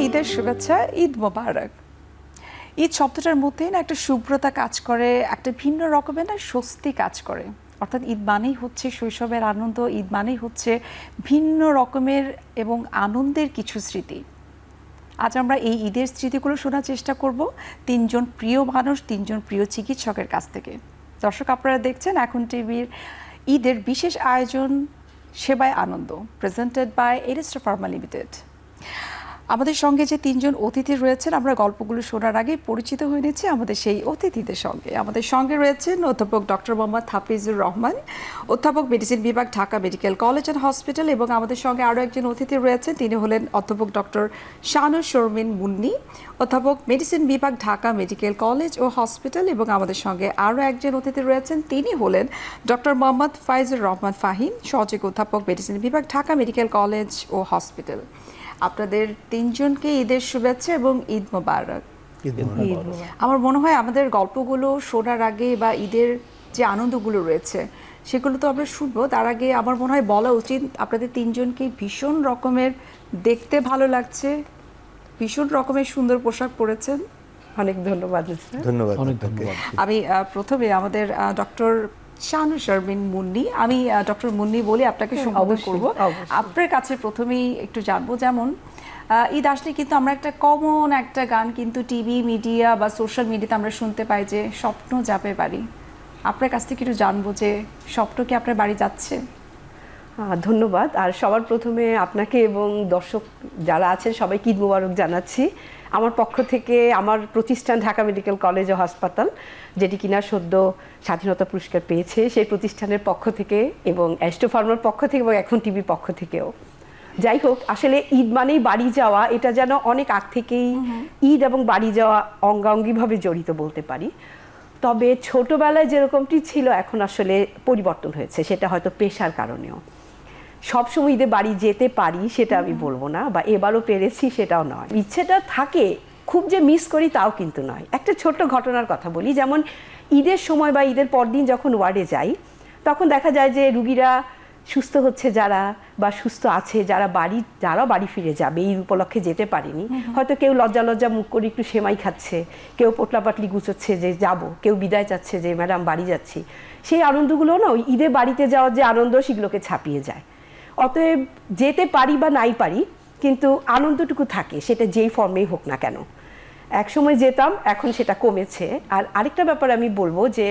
ঈদের শুভেচ্ছা, ঈদ মোবারক। ঈদ শব্দটার মধ্যেই না একটা শুভ্রতা কাজ করে, একটা ভিন্ন রকমের না স্বস্তি কাজ করে। অর্থাৎ ঈদ মানেই হচ্ছে শৈশবের আনন্দ, ঈদ মানেই হচ্ছে ভিন্ন রকমের এবং আনন্দের কিছু স্মৃতি। আজ আমরা এই ঈদের স্মৃতিগুলো শোনার চেষ্টা করব তিনজন প্রিয় মানুষ, তিনজন প্রিয় চিকিৎসকের কাছ থেকে। দর্শক, আপনারা দেখছেন এখন টিভির ঈদের বিশেষ আয়োজন সেবায় আনন্দ, প্রেজেন্টেড বাই এরিস্টা ফার্মা লিমিটেড। আমাদের সঙ্গে যে তিনজন অতিথি রয়েছেন, আমরা গল্পগুলো শোনার আগে পরিচিত হয়ে নিচ্ছি আমাদের সেই অতিথিদের সঙ্গে। আমাদের সঙ্গে রয়েছেন অধ্যাপক ডক্টর মোহাম্মদ হাফিজুর রহমান, অধ্যাপক মেডিসিন বিভাগ, Dhaka medical college and hospital. এবং আমাদের সঙ্গে আরও একজন অতিথি রয়েছেন, তিনি হলেন অধ্যাপক ডক্টর শানু শর্মিন মুন্নি, অধ্যাপক মেডিসিন বিভাগ, ঢাকা মেডিকেল কলেজ ও হসপিটাল। এবং আমাদের সঙ্গে আরও একজন অতিথি রয়েছেন, তিনি হলেন ডক্টর মোহাম্মদ ফাইজুর রহমান ফাহিম, সহযোগী অধ্যাপক মেডিসিন বিভাগ, ঢাকা মেডিকেল কলেজ ও হসপিটাল। আপনাদের তিনজনকে ঈদের শুভেচ্ছা এবং ঈদ মোবারক। আমার মনে হয় আমাদের গল্পগুলো শোনার আগে বা ঈদের যে আনন্দগুলো রয়েছে সেগুলো তো আমরা শুনবো, তার আগে আমার মনে হয় বলা উচিত আপনাদের তিনজনকে ভীষণ রকমের দেখতে ভালো লাগছে, ভীষণ রকমের সুন্দর পোশাক পরেছেন। অনেক ধন্যবাদ। ধন্যবাদ, অনেক ধন্যবাদ। আমি প্রথমে আমাদের ডক্টর শানু শর্মিন মুন্নি, আমি ডক্টর মুন্নি বলি, আপনাকে সম্বোধন করব। আপনার কাছে প্রথমেই একটু জানবো, যেমন ঈদ আসলে কিন্তু আমরা একটা কমন একটা গান কিন্তু টিভি মিডিয়া বা সোশ্যাল মিডিয়াতে আমরা শুনতে পাই যে স্বপ্ন যাবে বাড়ি। আপনার কাছ থেকে একটু জানবো যে স্বপ্ন কি আপনার বাড়ি যাচ্ছে? ধন্যবাদ। আর সবার প্রথমে আপনাকে এবং দর্শক যারা আছেন সবাইকে ঈদ মোবারক জানাচ্ছি আমার পক্ষ থেকে। আমার প্রতিষ্ঠান ঢাকা মেডিকেল কলেজ ও হাসপাতাল, যেটি কিনা সদ্য স্বাধীনতা পুরস্কার পেয়েছে, সেই প্রতিষ্ঠানের পক্ষ থেকে এবং অ্যাস্টো ফার্মার পক্ষ থেকে এবং এখন টিভির পক্ষ থেকেও। যাই হোক, আসলে ঈদ মানেই বাড়ি যাওয়া, এটা যেন অনেক আগ থেকেই ঈদ এবং বাড়ি যাওয়া অঙ্গাঙ্গিভাবে জড়িত বলতে পারি। তবে ছোটবেলায় যেরকমটি ছিল এখন আসলে পরিবর্তন হয়েছে, সেটা হয়তো পেশার কারণেও। সবসময় ঈদে বাড়ি যেতে পারি সেটা আমি বলবো না, বা এবারও পেরেছি সেটাও নয়। ইচ্ছেটা থাকে, খুব যে মিস করি তাও কিন্তু নয়। একটা ছোট্ট ঘটনার কথা বলি, যেমন ঈদের সময় বা ঈদের পরদিন যখন ওয়ার্ডে যাই, তখন দেখা যায় যে রুগীরা সুস্থ হচ্ছে যারা, বা সুস্থ আছে যারা বাড়ি ফিরে যাবে, এই উপলক্ষে যেতে পারেনি, হয়তো কেউ লজ্জা মুখ করে একটু সেমাই খাচ্ছে, কেউ পোটলাপাটলি গুছোচ্ছে যে যাব, কেউ বিদায় চাচ্ছে যে ম্যাডাম বাড়ি যাচ্ছি। সেই আনন্দগুলো না ওই ঈদে বাড়িতে যাওয়ার যে আনন্দ, সেগুলোকে ছাপিয়ে যায়। অতএব যেতে পারি বা নাই পারি, কিন্তু আনন্দটুকু থাকে, সেটা যেই ফর্মেই হোক না কেন। একসময় যেতাম, এখন সেটা কমেছে। আর আরেকটা ব্যাপার আমি বলবো যে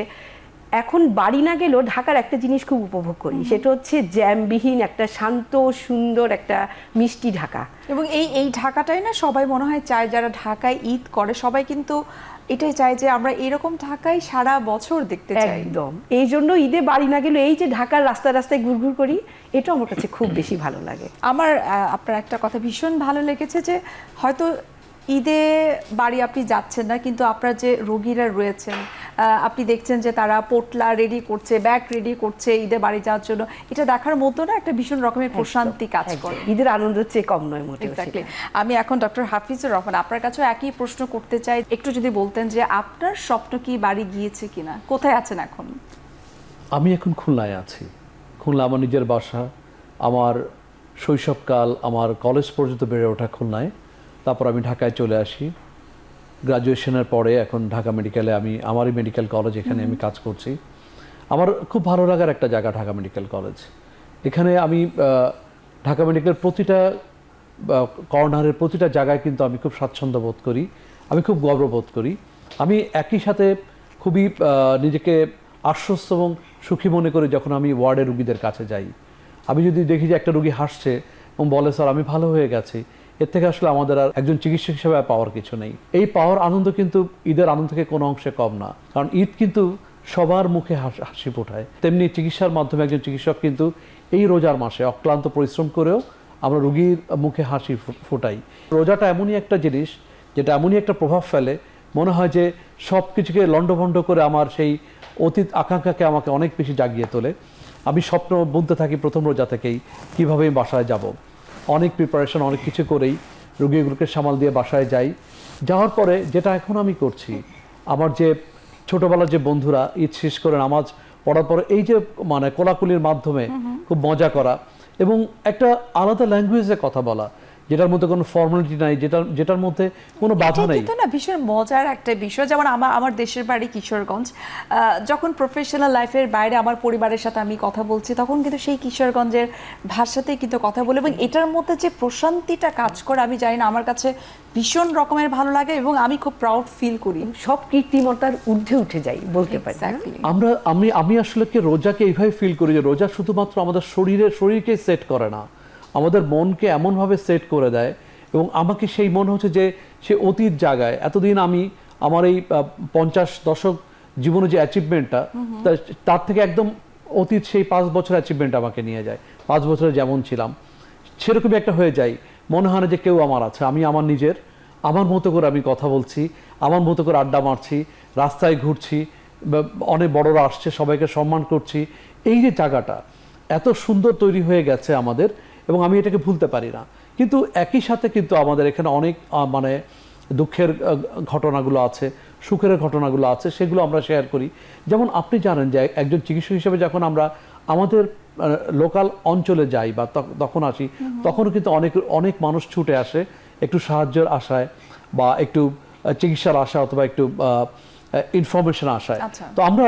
এখন বাড়ি না গেলেও ঢাকার একটা জিনিস খুব উপভোগ করি, সেটা হচ্ছে জ্যামবিহীন একটা শান্ত সুন্দর একটা মিষ্টি ঢাকা। এবং এই ঢাকাটাই না সবাই মনে হয় চায়, যারা ঢাকায় ঈদ করে সবাই কিন্তু এটাই চায় যে আমরা এরকম ঢাকায় সারা বছর দেখতে চাই। একদম, এই জন্য ঈদে বাড়ি না গেলেও এই যে ঢাকার রাস্তায় ঘুরঘুর করি, এটা আমার কাছে খুব বেশি ভালো লাগে। আমার আপনার একটা কথা ভীষণ ভালো লেগেছে যে হয়তো ঈদে বাড়ি আপনি যাচ্ছেন না, কিন্তু আপনার যে রোগীরা রয়েছেন আপনি দেখছেন যে তারা পোটলা রেডি করছে, ব্যাগ রেডি করছে ঈদে বাড়ি যাওয়ার জন্য। এটা দেখার মতো না একটা ভীষণ রকমের প্রশান্তি কাজ করে। ঈদের আনন্দের চেয়ে কম নয় মোটেও। আমি এখন ডক্টর হাফিজুর রহমান, আপনার কাছেও একই প্রশ্ন করতে চাই। একটু যদি বলতেন যে আপনার স্বপ্ন কি বাড়ি গিয়েছে কিনা, কোথায় আছেন এখন? আমি এখন খুলনায় আছি। খুলনা আমার নিজের বাসা, আমার শৈশবকাল, আমার কলেজ পর্যন্ত বেড়ে ওঠা খুলনায়। তারপর আমি ঢাকায় চলে আসি গ্রাজুয়েশনের পরে। এখন ঢাকা মেডিকেলে আমারই মেডিকেল কলেজ, এখানে আমি কাজ করছি। আমার খুব ভালো লাগার একটা জায়গা ঢাকা মেডিকেল কলেজ। এখানে আমি ঢাকা মেডিকেলের প্রতিটা কর্নারের প্রতিটা জায়গায় কিন্তু আমি খুব স্বাচ্ছন্দ্য বোধ করি, আমি খুব গর্ববোধ করি। আমি একই সাথে খুবই নিজেকে আশ্বস্ত এবং সুখী মনে করি যখন আমি ওয়ার্ডে রুগীদের কাছে যাই। আমি যদি দেখি যে একটা রুগী হাসছে এবং বলে স্যার আমি ভালো হয়ে গেছি, এর থেকে আসলে আমাদের আর একজন চিকিৎসক হিসেবে পাওয়ার কিছু নেই। এই পাওয়ার আনন্দ কিন্তু ঈদের আনন্দ থেকে কোনো অংশে কম না, কারণ ঈদ কিন্তু সবার মুখে হাসি ফোটায়। তেমনি চিকিৎসার মাধ্যমে একজন চিকিৎসক কিন্তু এই রোজার মাসে অক্লান্ত পরিশ্রম করেও আমরা রোগীর মুখে হাসি ফোটাই। রোজাটা এমনই একটা জিনিস যেটা এমনই একটা প্রভাব ফেলে, মনে হয় যে সব কিছুকে লণ্ডভণ্ড করে আমার সেই অতীত আকাঙ্ক্ষাকে আমাকে অনেক বেশি জাগিয়ে তোলে। আমি স্বপ্ন বুনতে থাকি প্রথম রোজা থেকেই, কীভাবে আমি বাসায় যাব। অনেক প্রিপারেশন, অনেক কিছু করেই রোগীগুলোকে সামাল দিয়ে বাসায় যাই। যাওয়ার পরে যেটা এখন আমি করছি, আমার যে ছোটোবেলার যে বন্ধুরা ঈদ শেষ করে নামাজ পড়ার পরে এই যে কোলাকুলির মাধ্যমে খুব মজা করা এবং একটা আলাদা ল্যাঙ্গুয়েজে কথা বলা, যেটার মধ্যে কোনো ফর্মালিটি নাই, যেটার মধ্যে কোনো বাধা এটা নেই। কিন্তু না ভীষণ মজার একটা বিষয়। যেমন আমার দেশের বাড়ি কিশোরগঞ্জ, যখন প্রফেশনাল লাইফের বাইরে আমার পরিবারের সাথে আমি কথা বলছি তখন কিন্তু সেই কিশোরগঞ্জের ভাষাতেই কিন্তু কথা বলে, এবং এটার মধ্যে যে প্রশান্তিটা কাজ করে আমি জানি না, আমার কাছে ভীষণ রকমের ভালো লাগে এবং আমি খুব প্রাউড ফিল করি। সব কৃত্রিমতার ঊর্ধ্বে উঠে যাই বলতে পারি না? Exactly. আমি আসলে কি রোজাকে এইভাবে ফিল করি যে রোজা শুধুমাত্র আমাদের শরীরকে সেট করে না, আমাদের মনকে এমনভাবে সেট করে দেয়, এবং আমাকে সেই মনে হচ্ছে যে সে অতীত জায়গায় এতদিন আমি আমার এই 50 দশক জীবনে যে অ্যাচিভমেন্টটা, তার থেকে একদম অতীত সেই 5 বছর অ্যাচিভমেন্ট আমাকে নিয়ে যায়। 5 বছরে যেমন ছিলাম সেরকমই একটা হয়ে যায়, মনে হয় না যে কেউ আমার আছে, আমি আমার মতো করে আমি কথা বলছি, আমার মতো করে আড্ডা মারছি, রাস্তায় ঘুরছি, অনেক বড়রা আসছে, সবাইকে সম্মান করছি। এই যে জায়গাটা এত সুন্দর তৈরি হয়ে গেছে আমাদের, এবং আমি এটাকে ভুলতে পারি না। কিন্তু একই সাথে কিন্তু আমাদের এখানে অনেক মানে দুঃখের ঘটনাগুলো আছে, সুখের ঘটনাগুলো আছে, সেগুলো আমরা শেয়ার করি। যেমন আপনি জানেন যে একজন চিকিৎসক হিসেবে যখন আমরা আমাদের লোকাল অঞ্চলে যাই বা তখন আসি, তখনও কিন্তু অনেক মানুষ ছুটে আসে একটু সাহায্যের আশায় বা একটু চিকিৎসার আশা অথবা একটু ইনফরমেশন আশায়। তো আমরা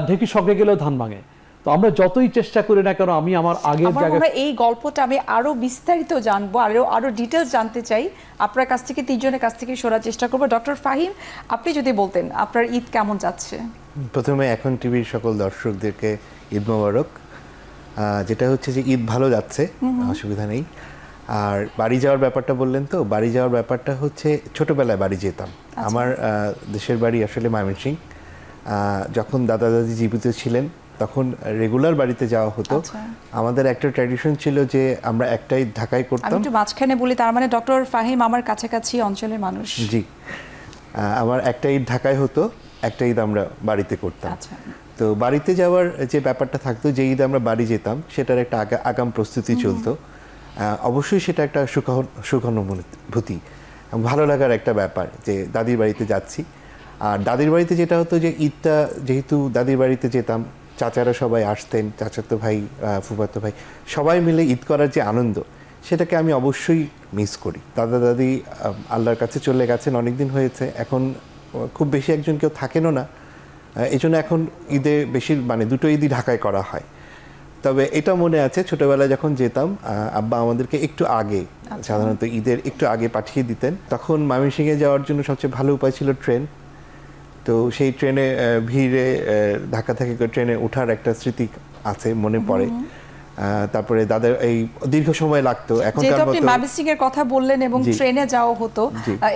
ঢেকি সঙ্গে গেলেও ধান ভাঙে। তো আমরা যতই চেষ্টা করি না কেন, আমি আমার আগের জায়গায় এই গল্পটা আমি আরো বিস্তারিত জানবো, আরো ডিটেলস জানতে চাই আপনার কাছ থেকে, তিনজনের কাছ থেকে শোনার চেষ্টা করবো। ডক্টর ফাহিম, আপনি যদি বলতেন আপনার ঈদ কেমন যাচ্ছে? প্রথমে এখন টিভির সকল দর্শকদেরকে ঈদ মোবারক। যেটা হচ্ছে যে ঈদ ভালো যাচ্ছে, অসুবিধা নেই। আর বাড়ি যাওয়ার ব্যাপারটা বললেন, তো বাড়ি যাওয়ার ব্যাপারটা হচ্ছে ছোটবেলায় বাড়ি যেতাম। আমার দেশের বাড়ি আসলে ময়মনসিংহ। যখন দাদা দাদি জীবিত ছিলেন তখন রেগুলার বাড়িতে যাওয়া হতো। আমাদের একটা ট্র্যাডিশন ছিল যে আমরা একটাই ঢাকায় করতাম। আমি একটু মাঝখানে বলি, তার মানে ডক্টর ফাহিম আমার কাছাকাছি অঞ্চলের মানুষ। জি, আমার একটা ঈদ ঢাকায় হতো, একটা ঈদ আমরা বাড়িতে করতাম। তো বাড়িতে যাওয়ার যে ব্যাপারটা থাকতো, যে ঈদ আমরা বাড়ি যেতাম সেটার একটা আগাম প্রস্তুতি চলতো। অবশ্যই সেটা একটা সুখানুভূতি, ভালো লাগার একটা ব্যাপার যে দাদির বাড়িতে যাচ্ছি। আর দাদির বাড়িতে যেটা হতো যে ঈদটা যেহেতু দাদির বাড়িতে যেতাম, চাচারা সবাই আসতেন, চাচাতো ভাই, ফুফাতো ভাই, সবাই মিলে ঈদ করার যে আনন্দ, সেটাকে আমি অবশ্যই মিস করি। দাদা দাদি আল্লাহর কাছে চলে গেছেন, অনেকদিন হয়েছে, এখন খুব বেশি একজন কেউ থাকেনও না। এই জন্য এখন ঈদে বেশি মানে দুটো ঈদই ঢাকায় করা হয়। তবে এটা মনে আছে ছোটবেলায় যখন যেতাম, আব্বা আমাদেরকে একটু আগে, সাধারণত ঈদের একটু আগে পাঠিয়ে দিতেন। তখন ময়মনসিংহে যাওয়ার জন্য সবচেয়ে ভালো উপায় ছিল ট্রেন। তো সেই ট্রেনে ভিড়ে ঢাকা থেকে ট্রেনে ওঠার একটা স্মৃতি আছে, মনে পড়ে। তারপরে দাদার এই দীর্ঘ সময় লাগতো। যেহেতু আপনি ময়মনসিংহ এর কথা বললেন এবং ট্রেনে যাওয়া হতো,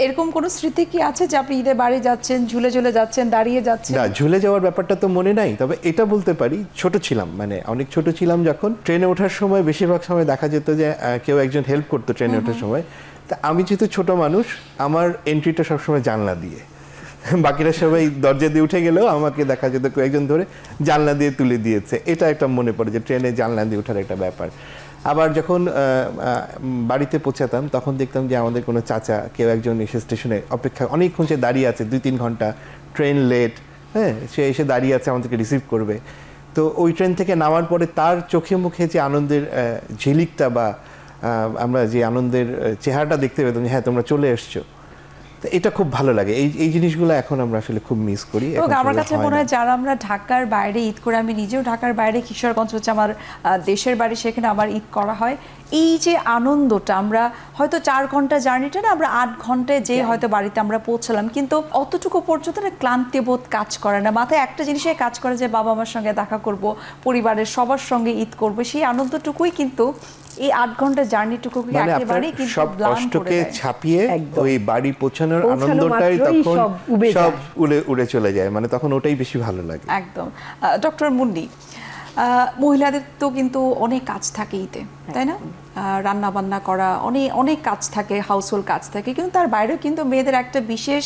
এরকম কোন স্মৃতি কি আছে যে আপনি ঈদে বাড়ি যাচ্ছেন, ঝুলে ঝুলে যাচ্ছেন, দাঁড়িয়ে যাচ্ছেন? না, ঝুলে যাওয়ার ব্যাপারটা তো মনে নাই, তবে এটা বলতে পারি ছোট ছিলাম, মানে অনেক ছোট ছিলাম যখন ট্রেনে ওঠার সময় বেশিরভাগ সময় দেখা যেত যে কেউ একজন হেল্প করতো ট্রেনে ওঠার সময়। তা আমি যেহেতু ছোট মানুষ, আমার এন্ট্রিটা সবসময় জানলা দিয়ে, বাকিরা সবাই দরজা দিয়ে উঠে গেলেও আমাকে দেখা যেত কয়েকজন ধরে জানলা দিয়ে তুলে দিয়েছে। এটা একটা মনে পড়ে যে ট্রেনে জানলা দিয়ে ওঠার একটা ব্যাপার। আবার যখন বাড়িতে পৌঁছাতাম তখন দেখতাম যে আমাদের কোনো চাচা কেউ একজন এসে স্টেশনে অপেক্ষা অনেকক্ষণ সে দাঁড়িয়ে আছে, 2-3 ঘন্টা, ট্রেন লেট, হ্যাঁ, সে এসে দাঁড়িয়ে আছে আমাদেরকে রিসিভ করবে। তো ওই ট্রেন থেকে নামার পরে তার চোখে মুখে যে আনন্দের ঝিলিকটা বা আমরা যে আনন্দের চেহারাটা দেখতে পেতাম, হ্যাঁ তোমরা চলে এসছো, এটা খুব ভালো লাগে। এই জিনিসগুলো এখন আমরা আসলে খুব মিস করি। আমার কাছে মনে হয় যারা আমরা ঢাকার বাইরে ঈদ করে, আমি নিজেও ঢাকার বাইরে, কিশোরগঞ্জ হচ্ছে আমার দেশের বাড়ি, সেখানে আমার ঈদ করা হয়। এই যে আনন্দটা, আমরা হয়তো 4 ঘন্টা জার্নিটা না, আমরা 8 ঘন্টায় যে হয়তো বাড়িতে আমরা পৌঁছলাম, কিন্তু অতটুকু পর্যন্ত না ক্লান্তিবোধ কাজ করে না, মাথায় একটা জিনিসে কাজ করে যে বাবা মার সঙ্গে দেখা করব, পরিবারের সবার সঙ্গে ঈদ করব। সেই আনন্দটুকুই কিন্তু এই 8 ঘন্টা জার্নিটুকু একেবারেই কিন্তু সব কষ্টকে ছাপিয়ে ওই বাড়ি পৌঁছানোর আনন্দটাই তখন সব উড়ে চলে যায়, মানে তখন ওটাই বেশি ভালো লাগে। একদম। ডক্টর মুন্নি, মহিলাদের তো কিন্তু অনেক কাজ থাকে ঈদে, তাই না? রান্না বান্না করা, অনেক কাজ থাকে, হাউসহোল্ড কাজ থাকে, কিন্তু তার বাইরেও কিন্তু মেয়েদের একটা বিশেষ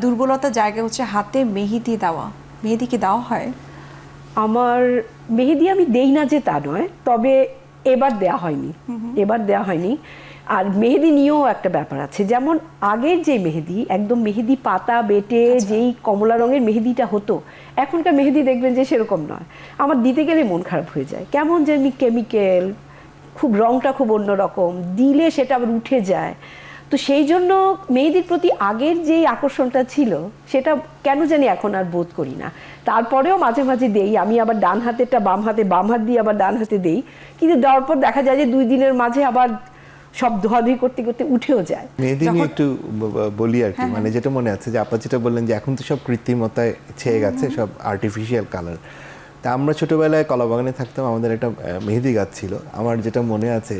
দুর্বলতার জায়গা হচ্ছে হাতে মেহেদি দেওয়া। মেহেদি কি দেওয়া হয়? আমার মেহেদি আমি দেই না যে তা নয়, তবে এবার দেয়া হয়নি। আর মেহেদি নিয়েও একটা ব্যাপার আছে, যেমন আগের যে মেহেদি, একদম মেহেদি পাতা বেটে যেই কমলা রঙের মেহেদিটা হতো, এখনকার মেহেদি দেখবেন যে সেরকম নয়। আমার দিতে গেলে মন খারাপ হয়ে যায়, কেমন যেন কেমিক্যাল, খুব রংটা খুব অন্যরকম, দিলে সেটা আবার উঠে যায়। তো সেই জন্য মেহেদির প্রতি আগের যেই আকর্ষণটা ছিল সেটা কেন জানি এখন আর বোধ করি না। তারপরেও মাঝে মাঝে দেই, আমি আবার ডান হাতেরটা বাম হাতে, বাম হাত দিয়ে আবার ডান হাতে দেই, কিন্তু দেওয়ার পর দেখা যায় যে 2 দিনের মাঝে আবার সব ধোয়াধুয়ি করতে করতে উঠেও যায়। মেহেদি নিয়ে একটু বলি আর কি, মানে যেটা মনে আছে যে আপা যেটা বললেন যে এখন তো সব কৃত্রিমতায় ছেয়ে গেছে, সব আর্টিফিশিয়াল কালার। তা আমরা ছোটবেলায় কলাবাগানে থাকতাম, আমাদের একটা মেহেদি গাছ ছিল। আমার যেটা মনে আছে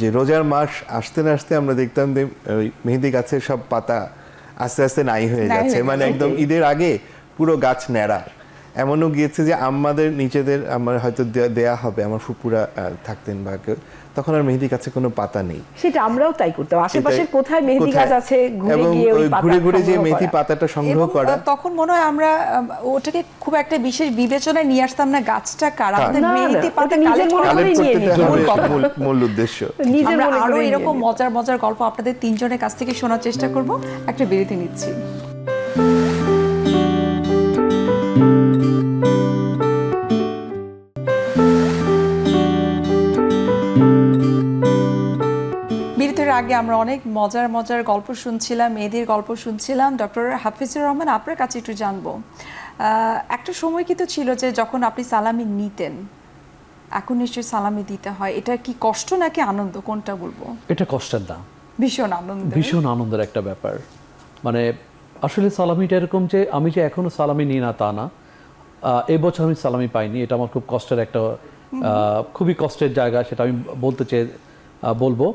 যে রোজার মাস আসতে না আসতে আমরা দেখতাম যে ওই মেহেদি গাছের সব পাতা আস্তে আস্তে নাই হয়ে যাচ্ছে, মানে একদম ঈদের আগে পুরো গাছ ন্যাড়া। এমনও গিয়েছে যে আমাদের নিজেদের আমার হয়তো দেয়া হবে, আমার ফুপুরা থাকতেন বা কেউ, তখন আর মেহেদি গাছে কোনো পাতা নেই। সেটা আমরাও তাই করতাম, আশেপাশে কোথায় মেহেদি গাছ আছে ঘুরে এবং গিয়ে ওই ঘুরে ঘুরে যে সংগ্রহ মেথি করা। পাতাটা সংগ্রহ এবং করা। তখন মনে হয় আমরা ওটাকে খুব একটা বিশেষ বিবেচনায় নিয়ে আসতাম না, গাছটা কার, আমাদের না, না, মেহেদি পাতা ওটা নিজের মনে কালেক্ট করেই নিয়ে করতে নিতাম। হবে, মূল উদ্দেশ্য। নিজের আমরা মনে আরো করেই নিয়ে এরকম নিতাম। মজার মজার গল্প আপনাদের 3 জনের কাছ থেকে শোনার চেষ্টা করব। একটা বিরতি নিচ্ছি। বিরতির আগে আমরা অনেক মজার মজার গল্প শুনছিলাম, মেহেদির গল্প শুনছিলাম। ডক্টর হাফিজুর রহমান, আপনার কাছে একটু জানবো, একটা সময় কিন্তু ছিল যে যখন আপনি সালামি নিতেন, এখন নিশ্চয়ই সালামি দিতে হয়, এটা কি কষ্ট নাকি আনন্দ, কোনটা বলবো? এটা কষ্টের না, ভীষণ আনন্দ, ভীষণ আনন্দের একটা ব্যাপার। মানে আসলে সালামিটা এরকম যে আমি যে এখনো সালামি নিই না তা না, এই বছর আমি সালামি পাইনি, এটা আমার খুব কষ্টের একটা খুবই কষ্টের জায়গা, সেটা আমি বলবো।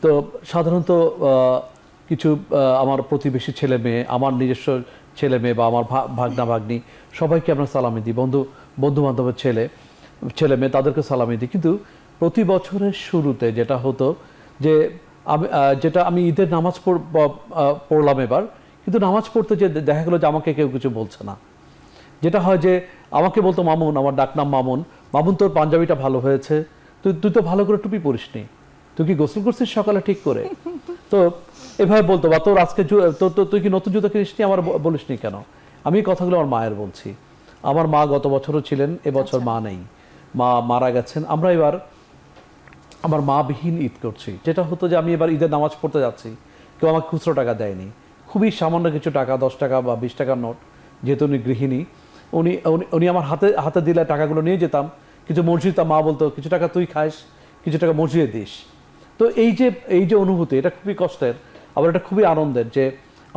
তো সাধারণত কিছু আমার প্রতিবেশী ছেলে মেয়ে, আমার নিজস্ব ছেলে মেয়ে বা আমার ভাগনা ভাগ্নি সবাইকে আমরা সালামি দিই, বন্ধু বান্ধবের ছেলে মেয়ে তাদেরকে সালামি দিই। কিন্তু প্রতি বছরের শুরুতে যেটা হতো যে যেটা আমি ঈদের নামাজ পড়লাম এবার, কিন্তু নামাজ পড়তে যে দেখা গেলো যে আমাকে কেউ কিছু বলছে না। যেটা হয় যে আমাকে বলতো মামুন, আমার ডাকনাম মামুন, মামুন তোর পাঞ্জাবিটা ভালো হয়েছে, তুই তো ভালো করে টুপি পরিসনি, তুই কি গোসল করছিস সকালে ঠিক করে? তো এভাবে বলতো, বা তোর আজকে তুই কি নতুন জুতো কিনিসনি, আমার বলিসনি কেন? আমি এই কথাগুলো আমার মায়ের বলছি। আমার মা গত বছরও ছিলেন, এবছর মা নেই, মা মারা গেছেন। আমরা এবার আমার মা বিহীন ঈদ করছি। যেটা হতো যে আমি এবার ঈদের নামাজ পড়তে যাচ্ছি, কেউ আমাকে খুচরো টাকা দেয়নি, খুবই সামান্য কিছু টাকা, 10 টাকা বা 20 টাকার নোট, যেহেতু উনি গৃহিণী, উনি আমার হাতে দিলে টাকাগুলো নিয়ে যেতাম। কিছু মসজিদ, মা বলতো কিছু টাকা তুই খাস, কিছু টাকা মসজিদে দিস। তো এই যে অনুভূতি, এটা খুবই কষ্টের, আবার এটা খুবই আনন্দের যে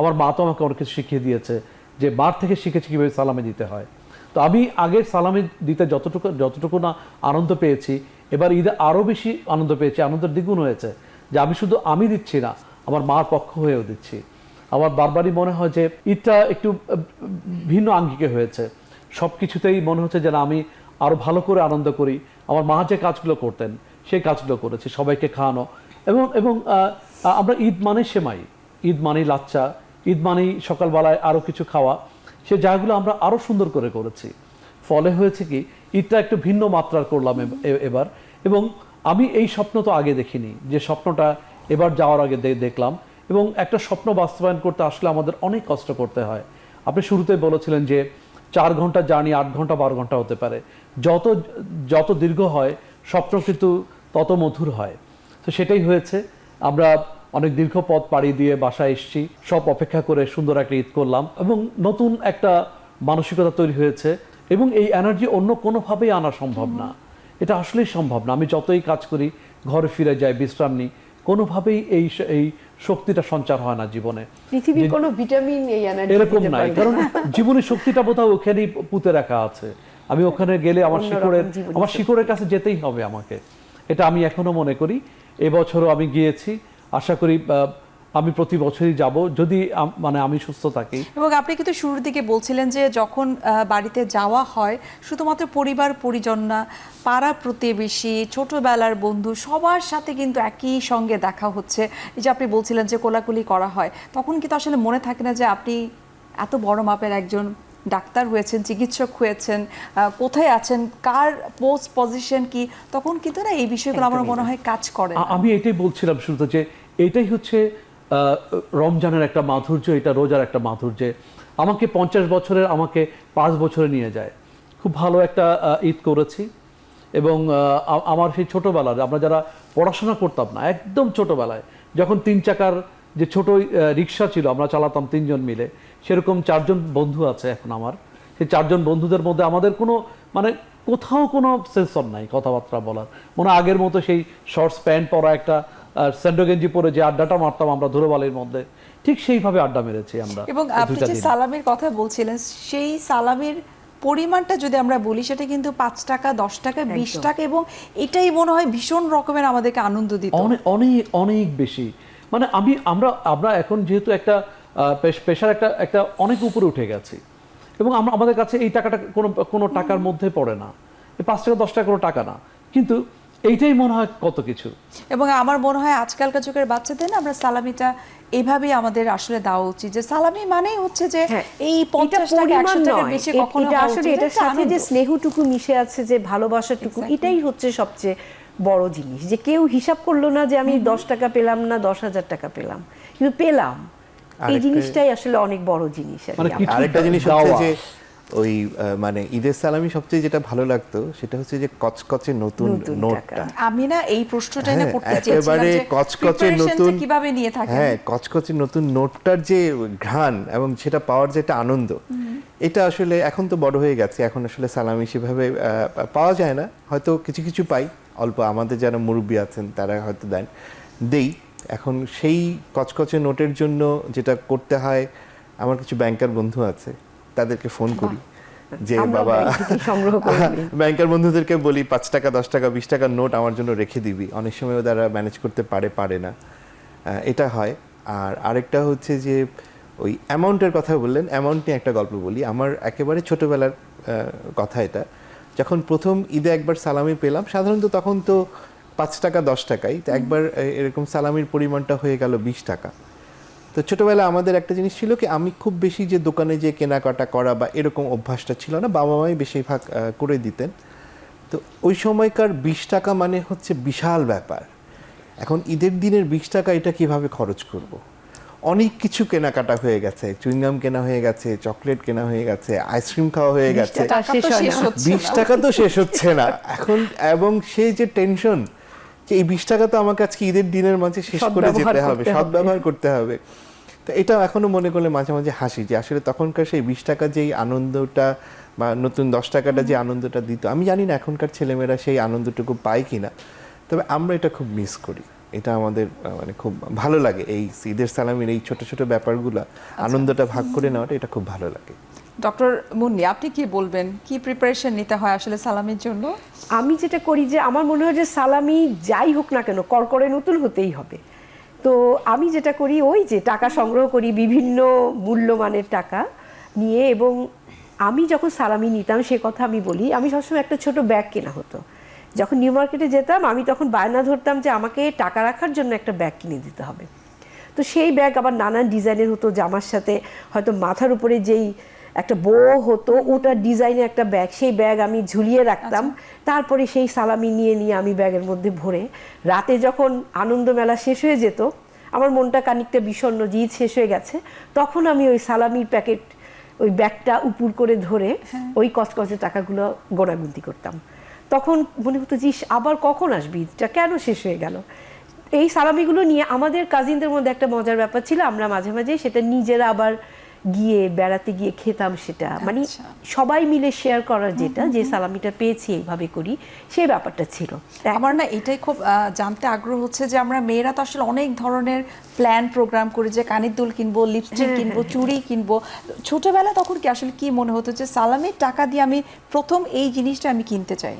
আমার মা তো আমাকে অনেক কিছু শিখিয়ে দিয়েছে, যে মার থেকে শিখেছি কীভাবে সালামি দিতে হয়। তো আমি আগের সালামি দিতে যতটুকু না আনন্দ পেয়েছি, এবার ঈদে আরও বেশি আনন্দ পেয়েছি, আনন্দের দ্বিগুণ হয়েছে যে আমি দিচ্ছি না, আমার মার পক্ষ হয়েও দিচ্ছি। আমার বারবারই মনে হয় যে ঈদটা একটু ভিন্ন আঙ্গিকে হয়েছে, সব কিছুতেই মনে হচ্ছে যে না, আমি আরও ভালো করে আনন্দ করি। আমার মা যে কাজগুলো করতেন সেই কাজগুলো করেছি, সবাইকে খাওয়ানো। এবং আমরা ঈদ মানে সেমাই, ঈদ মানেই লাচ্চা, ঈদ মানেই সকালবেলায় আরও কিছু খাওয়া, সে জায়গাগুলো আমরা আরও সুন্দর করে করেছি। ফলে হয়েছে কি, ঈদটা একটু ভিন্ন মাত্রার করলাম এবার। এবং আমি এই স্বপ্ন তো আগে দেখিনি, যে স্বপ্নটা এবার যাওয়ার আগে দেখলাম। এবং একটা স্বপ্ন বাস্তবায়ন করতে আসলে আমাদের অনেক কষ্ট করতে হয়। আপনি শুরুতে বলেছিলেন যে 4 ঘন্টা জার্নি 8 ঘন্টা 12 ঘন্টা হতে পারে, যত দীর্ঘ হয় স্বপ্ন কিন্তু তত মধুর হয়। তো সেটাই হয়েছে, আমরা অনেক দীর্ঘ পথ পাড়ি দিয়ে বাসায় এসেছি, সব অপেক্ষা করে সুন্দর একটা ঈদ করলাম, এবং নতুন একটা মানসিকতা তৈরি হয়েছে। এবং এই এনার্জি অন্য কোনোভাবেই আনা সম্ভব না, এটা আসলেই সম্ভব না। আমি যতই কাজ করি, ঘরে ফিরে যাই, বিশ্রাম নিই, কোনোভাবেই এই শক্তিটা সঞ্চার হয় না জীবনে। পৃথিবীর কোনো ভিটামিন এই এনার্জি এরকম নাই, কারণ জীবনের শক্তিটা বোধহয় ওখানেই পুঁতে রাখা আছে। আমি ওখানে গেলে আমার শিকড়ের কাছে যেতেই হবে আমাকে, এটা আমি এখনো মনে করি। এবছরও আমি গিয়েছি, আশা করি আমি প্রতি বছরই যাব, যদি মানে আমি সুস্থ থাকি। এবং আপনি কিন্তু শুরুর দিকে বলছিলেন যে যখন বাড়িতে যাওয়া হয় শুধুমাত্র পরিবার পরিজন না, পাড়া প্রতিবেশী, ছোটবেলার বন্ধু, সবার সাথে কিন্তু একই সঙ্গে দেখা হচ্ছে। এই যে আপনি বলছিলেন যে কোলাকুলি করা হয়, তখন কিন্তু আসলে মনে থাকে না যে আপনি এত বড় মাপের একজন ডাক্তার হয়েছেন, চিকিৎসক হয়েছেন, কোথায় আছেন, কার পজিশন কি, তখন কিন্তু না এই বিষয়গুলো আমার মনে হয় কাজ করে। আমি এটাই বলছিলাম শুরুতে, যে এটাই হচ্ছে রমজানের একটা মাধুর্য, এটা রোজার একটা মাধুর্য। আমাকে 50 বছরের আমাকে 5 বছরে নিয়ে যায়। খুব ভালো একটা ঈদ করেছি, এবং আমার সেই ছোটোবেলার আমরা যারা পড়াশোনা করতাম না, একদম ছোটোবেলায় যখন 3 চাকার যে ছোট রিক্সা ছিল আমরা চালাতাম 3 জন মিলে, সেরকম 4 জন বন্ধু আছে এখন আমার। সেই 4 জন বন্ধুদের মধ্যে আমাদের কোনো মানে কোথাও কোনো সেন্সর নাই কথাবার্তা বলার, মনে হয় আগের মতো সেই শর্টস প্যান্ট পরা একটা স্যান্ডো গেঞ্জি পরে যে আড্ডাটা মারতাম আমরা ধুলোবালির মধ্যে, ঠিক সেইভাবে আড্ডা মেরেছি আমরা। এবং আপনি যে সালামির কথা বলছিলেন, সেই সালামির পরিমাণটা যদি আমরা বলি সেটা কিন্তু 5 টাকা, 10 টাকা, 20 টাকা, এবং এটাই মনে হয় ভীষণ রকমের আমাদেরকে আনন্দ দিত। অনেক অনেক অনেক বেশি। মানে আমরা এখন যেহেতু একটা পেশার একটা অনেক উপরে উঠে গেছি, এবং আমাদের কাছে এই টাকাটা কোনো টাকার মধ্যে পড়ে না, 5 টাকা 10 টাকা কোনো টাকা না, কিন্তু এইটাই মনে হয় কত কিছু। এবং আমার মনে হয় আজকালকার যুগের বাচ্চাদের না আমরা সালামিটা এভাবেই আমাদের আসলে দেওয়া উচিত, যে সালামি মানেই হচ্ছে যে এই 50 টাকা 100 টাকার বেশি কখনো এটা আসলে এটার সাথে যে স্নেহটুকু মিশে আছে, যে ভালোবাসাটুকু, এটাই হচ্ছে সবচেয়ে বড় জিনিস। যে কেউ হিসাব করলো না যে আমি 10 টাকা পেলাম না 10,000 টাকা পেলাম, কিন্তু পেলাম, এই জিনিসটাই আসলে অনেক বড় জিনিস। আরেকটা জিনিস হচ্ছে যে ওই মানে ঈদের সালামি সবচেয়ে যেটা ভালো লাগতো সেটা হচ্ছে যে কচকচে নতুন নোটটা। আমি না এই প্রশ্নটাই না করতে চেয়েছিলাম, একেবারে যে কচকচে নতুন, কিভাবে নিয়ে থাকেন। হ্যাঁ, কচকচে নতুন নোটটার যে ঘ্রাণ এবং সেটা পাওয়ার যেটা আনন্দ, এটা আসলে এখন তো বড় হয়ে গেছে, এখন আসলে সালামি সেভাবে পাওয়া যায় না, হয়তো কিছু কিছু পাই অল্প, আমাদের যারা মুরব্বী আছেন তারা হয়তো দেই। এখন সেই কচকচে নোটের জন্য যেটা করতে হয়, আমার কিছু ব্যাংকার বন্ধু আছে, তাদেরকে ফোন করি যে বাবা, ব্যাংকার বন্ধুদেরকে বলি 5 টাকা 10 টাকা 20 টাকার নোট আমার জন্য রেখে দিবি, অনেক সময় তারা ম্যানেজ করতে পারে না, এটা হয়। আর আরেকটা হচ্ছে যে ওই অ্যামাউন্টের কথা বললেন, অ্যামাউন্ট নিয়ে একটা গল্প বলি। আমার একেবারে ছোটবেলার কথা এটা, যখন প্রথম ঈদে একবার সালামি পেলাম, সাধারণত তখন তো 5 টাকা 10 টাকাই, তো একবার এরকম সালামির পরিমাণটা হয়ে গেল 20 টাকা। তো ছোটবেলা আমাদের একটা জিনিস ছিল কি, আমি খুব বেশি যে দোকানে যে কেনাকাটা করা বা এরকম অভ্যাসটা ছিল না, বাবা মাই বেশিরভাগ করে দিতেন। তো ওই সময়কার 20 টাকা মানে হচ্ছে বিশাল ব্যাপার। এখন ঈদের দিনের 20 টাকা এটা কিভাবে খরচ করব। অনেক কিছু কেনাকাটা হয়ে গেছে, চুইংগাম কেনা হয়ে গেছে, চকলেট কেনা হয়ে গেছে, আইসক্রিম খাওয়া হয়ে গেছে, 20 টাকা তো শেষ হচ্ছে না এখন। এবং সেই যে টেনশন যে এই 20 টাকা তো আমাকে আজকে ঈদের দিনের মাঝে শেষ করে যেতে হবে, সদ্ব্যবহার করতে হবে। তো এটা এখনো মনে করলে মাঝে মাঝে হাসি, যে আসলে তখনকার সেই 20 টাকা যেই আনন্দটা বা নতুন 10 টাকাটা যে আনন্দটা দিত, আমি জানি না এখনকার ছেলেমেয়েরা সেই আনন্দটুকু পায় কিনা, তবে আমরা এটা খুব মিস করি। এটা আমাদের মানে খুব ভালো লাগে, এই ঈদের সালামির এই ছোট ছোট ব্যাপারগুলো, আনন্দটা ভাগ করে নেওয়াটা, এটা খুব ভালো লাগে। ডক্টর মুন্নি, আপনি কি বলবেন, কি প্রিপারেশন নিতে হয় আসলে সালামির জন্য? আমি যেটা করি, যে আমার মনে হয় যে সালামি যাই হোক না কেন করকরে নতুন হতেই হবে। তো আমি যেটা করি, ওই যে টাকা সংগ্রহ করি, বিভিন্ন মূল্যমানের টাকা নিয়ে, এবং আমি যখন সালামি নিতাম সে কথা আমি বলি, আমি সবসময় একটা ছোট ব্যাগ কেনা হতো। যখন নিউ মার্কেটে যেতাম আমি তখন বায়না ধরতাম যে আমাকে টাকা রাখার জন্য একটা ব্যাগ কিনে দিতে হবে। তো সেই ব্যাগ আবার নানান ডিজাইনের হতো, জামার সাথে হয়তো মাথার উপরে যেই একটা বো হতো ওটার ডিজাইনের একটা ব্যাগ, সেই ব্যাগ আমি ঝুলিয়ে রাখতাম। তারপরে সেই সালামি নিয়ে আমি ব্যাগের মধ্যে ভরে, রাতে যখন আনন্দ মেলা শেষ হয়ে যেত, আমার মনটা খানিকটা বিষণ্ণ, ঈদ শেষ হয়ে গেছে, তখন আমি ওই সালামির প্যাকেট, ওই ব্যাগটা উপুর করে ধরে ওই কচকচে টাকাগুলো গোনাগুনতি করতাম। তখন মনে হতো যে আবার কখন আসবে ঈদটা, কেন শেষ হয়ে গেল। এই সালামিগুলো নিয়ে আমাদের কাজিনদের মধ্যে একটা মজার ব্যাপার ছিল, আমরা মাঝে মাঝে সেটা নিজেরা আবার গিয়ে বেড়াতে গিয়ে খেতাম। সেটা মানে সবাই মিলে শেয়ার করার, যেটা যে সালামিটা পেয়েছি এইভাবে করি, সেই ব্যাপারটা ছিল। আমার না এটাই খুব জানতে আগ্রহ হচ্ছে যে আমরা মেয়েরা তো আসলে অনেক ধরনের প্ল্যান প্রোগ্রাম করি, যে কানের দুল কিনবো, লিপস্টিক কিনবো, চুড়ি কিনবো। ছোটবেলা তখন কি আসলে কি মনে হতো যে সালামির টাকা দিয়ে আমি প্রথম এই জিনিসটা আমি কিনতে চাই?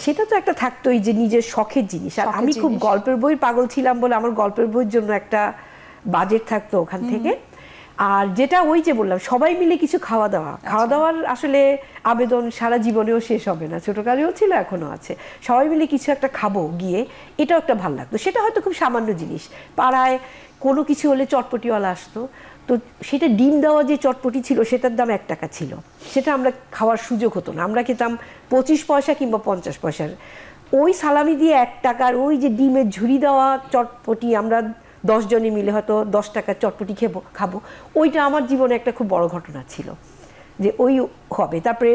সেটা তো একটা থাকতোই যে নিজের শখের জিনিস। আর আমি খুব গল্পের বই পাগল ছিলাম বলে আমার গল্পের বইয়ের জন্য একটা বাজেট থাকতো ওখান থেকে। আর যেটা ওই যে বললাম, সবাই মিলে কিছু খাওয়া দাওয়ার আসলে আবেদন সারা জীবনেও শেষ হবে না, ছোটকালেও ছিল এখনো আছে। সবাই মিলে কিছু একটা খাবো গিয়ে, এটাও একটা ভালো লাগতো। সেটা হয়তো খুব সামান্য জিনিস, পাড়ায় কোনো কিছু হলে চটপটিওয়ালা আসতো, তো সেটা ডিম দেওয়া যে চটপটি ছিল সেটার দাম 1 টাকা ছিল, সেটা আমরা খাওয়ার সুযোগ হতো না, আমরা খেতাম 25 পয়সা কিংবা 50 পয়সার। ওই সালামি দিয়ে 1 টাকার ওই যে ডিমের ঝুরি দেওয়া চটপটি আমরা 10 জনে মিলে হয়তো 10 টাকার চটপটি খাবো, ওইটা আমার জীবনে একটা খুব বড় ঘটনা ছিল যে ওই হবে। তারপরে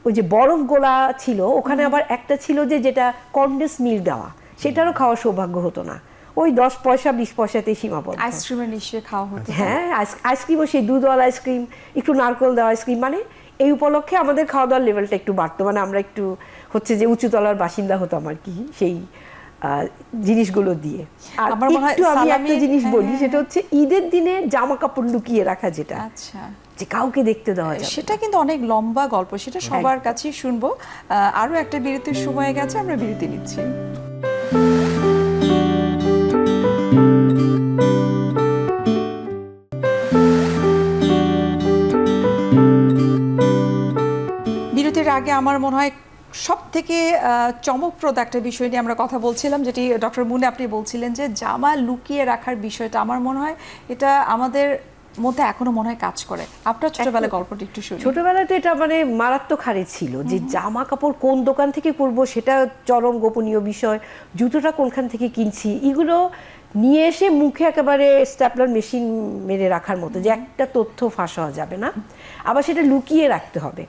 ওই যে বরফ গোলা ছিল, ওখানে আবার একটা ছিল যে যেটা কনডেন্স মিল্ক দেওয়া, সেটারও খাওয়ার সৌভাগ্য হতো না, ওই 10 পয়সা 20 পয়সাতেই সীমাবদ্ধ। আইসক্রিমের নিশ্চয়ই খাওয়া হতো। হ্যাঁ, আইসক্রিমও সেই দুধওয়ালা আইসক্রিম, একটু নারকেল দেওয়া আইসক্রিম, মানে এই উপলক্ষে আমাদের খাওয়া দাওয়ার লেভেলটা একটু বাড়তো, মানে আমরা একটু হচ্ছে যে উঁচুতলার বাসিন্দা হতাম আর কি সেই জিনিসগুলো দিয়ে। আর আমার মনে হয় একটু আমি একটা সালামির- জিনিস হ্যাঁ, বলি, হ্যাঁ, সেটা হচ্ছে ঈদের দিনে জামা কাপড় লুকিয়ে রাখা, যেটা আচ্ছা, যে কাউকে দেখতে দেওয়া যাবে না। সেটা কিন্তু অনেক লম্বা গল্প, সেটা সবার কাছেই শুনবো। আরো একটা বিরতির সময় গেছে, আমরা বিরতি নিচ্ছি। বিরতির আগে আমার মনে হয় সব থেকে চমকপ্রদ একটা বিষয় নিয়ে আমরা কথা বলছিলাম, যেটি ডক্টর মুনে আপনি বলছিলেন যে জামা লুকিয়ে রাখার বিষয়টা। আমার মনে হয় এটা আমাদের মধ্যে এখনো মনে হয় কাজ করে। আপনার ছোটবেলায় গল্পটি একটু শুনি। ছোটবেলায় তো এটা মানে মারাত্মক হারে ছিল যে জামা কাপড় কোন দোকান থেকে পরবো সেটা চরম গোপনীয় বিষয়, জুতোটা কোনখান থেকে কিনছি এগুলো নিয়ে এসে মুখে একেবারে স্ট্যাপলার মেশিন মেরে রাখার মতো, যে একটা তথ্য ফাঁস হওয়া যাবে না, আবার সেটা লুকিয়ে রাখতে হবে।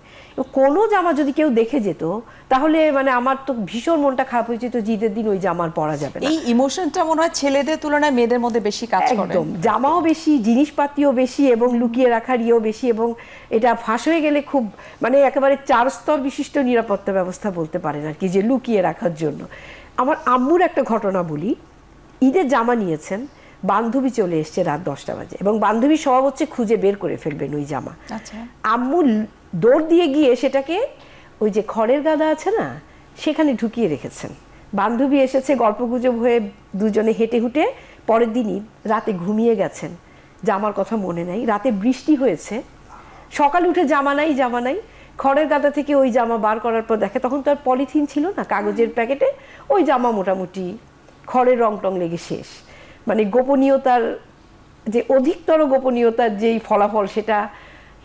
কোনো জামা যদি কেউ দেখে যেত তাহলে মানে আমার তো ভীষণ মনটা খারাপ হয়ে যেত যে ঈদের দিন ওই জামা আর পরা যাবে না। এই ইমোশনটা মনে হয় ছেলেদের তুলনায় মেয়েদের মধ্যে বেশি কাজ করে। একদম, জামাও বেশি, জিনিসপাতিও বেশি, এবং লুকিয়ে রাখার ইয়েও বেশি, এবং এটা ফাঁস হয়ে গেলে খুব মানে একেবারে 4 স্তর বিশিষ্ট নিরাপত্তা ব্যবস্থা বলতে পারেন আর কি, যে লুকিয়ে রাখার জন্য। আমার আম্মুর একটা ঘটনা বলি, ঈদের জামা নিয়েছেন, বান্ধবী চলে এসছে রাত 10টা বাজে, এবং বান্ধবীর স্বভাব হচ্ছে খুঁজে বের করে ফেলবেন ওই জামা। আচ্ছা, আম্মু দৌড় দিয়ে গিয়ে সেটাকে ওই যে খড়ের গাদা আছে না, সেখানে ঢুকিয়ে রেখেছেন। বান্ধবী এসেছে, গল্পগুজব হয়ে দুজনে হেঁটে হুটে পরের দিনই রাতে ঘুমিয়ে গেছেন, জামার কথা মনে নাই, রাতে বৃষ্টি হয়েছে, সকালে উঠে জামা নাই, খড়ের গাদা থেকে ওই জামা বার করার পর দেখে তখন তো আর পলিথিন ছিল না, কাগজের প্যাকেটে ওই জামা মোটামুটি খড়ের রং টং লেগে শেষ। মানে গোপনীয়তার যে অধিকতর গোপনীয়তার যেই ফলাফল, সেটা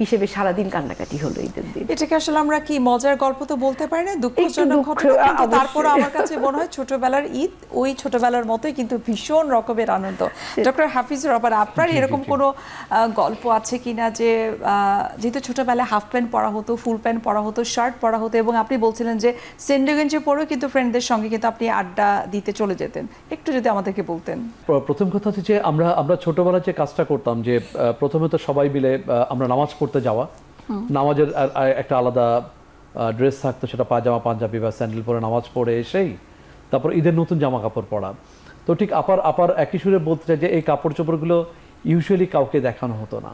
হিসেবে সারাদিন কান্নাকাটি হলো ঈদের দিন। এটাকে আসলে আমরা কি মজার গল্প তো বলতে পারি না, দুঃখজনক দুঃখ, ঘটনা, কিন্তু অবশ্যই। তারপর আমার কাছে মনে হয় ছোটবেলার ঈদ ওই ছোটবেলার মতোই কিন্তু ভীষণ রকমের আনন্দ। ডক্টর হাফিজুর রহমান, আপনার এরকম কোনো গল্প আছে কিনা যে যেহেতু ছোটবেলায় হাফ প্যান্ট পরা হতো, ফুল প্যান্ট পরা হতো, শার্ট পরা হতো, এবং আপনি বলছিলেন যে সেন্ডো গেঞ্জি পরেও কিন্তু ফ্রেন্ডদের সঙ্গে কিন্তু আপনি আড্ডা দিতে চলে যেতেন, একটু যদি আমাদেরকে বলতেন। প্রথম কথা হচ্ছে যে আমরা ছোটবেলায় যে কাজটা করতাম, যে প্রথমে তো সবাই মিলে আমরা নামাজ পড়তে যাওয়া, নামাজের একটা আলাদা ড্রেস থাকতো, সেটা পায়জামা পাঞ্জাবি বা স্যান্ডেল পরে নামাজ পড়ে এসেই তারপর ঈদের নতুন জামা কাপড় পরা। তো ঠিক আপার একই সুরে বলতে চাই যে এই কাপড় চোপড়গুলো ইউজুয়ালি কাউকে দেখানো হতো না।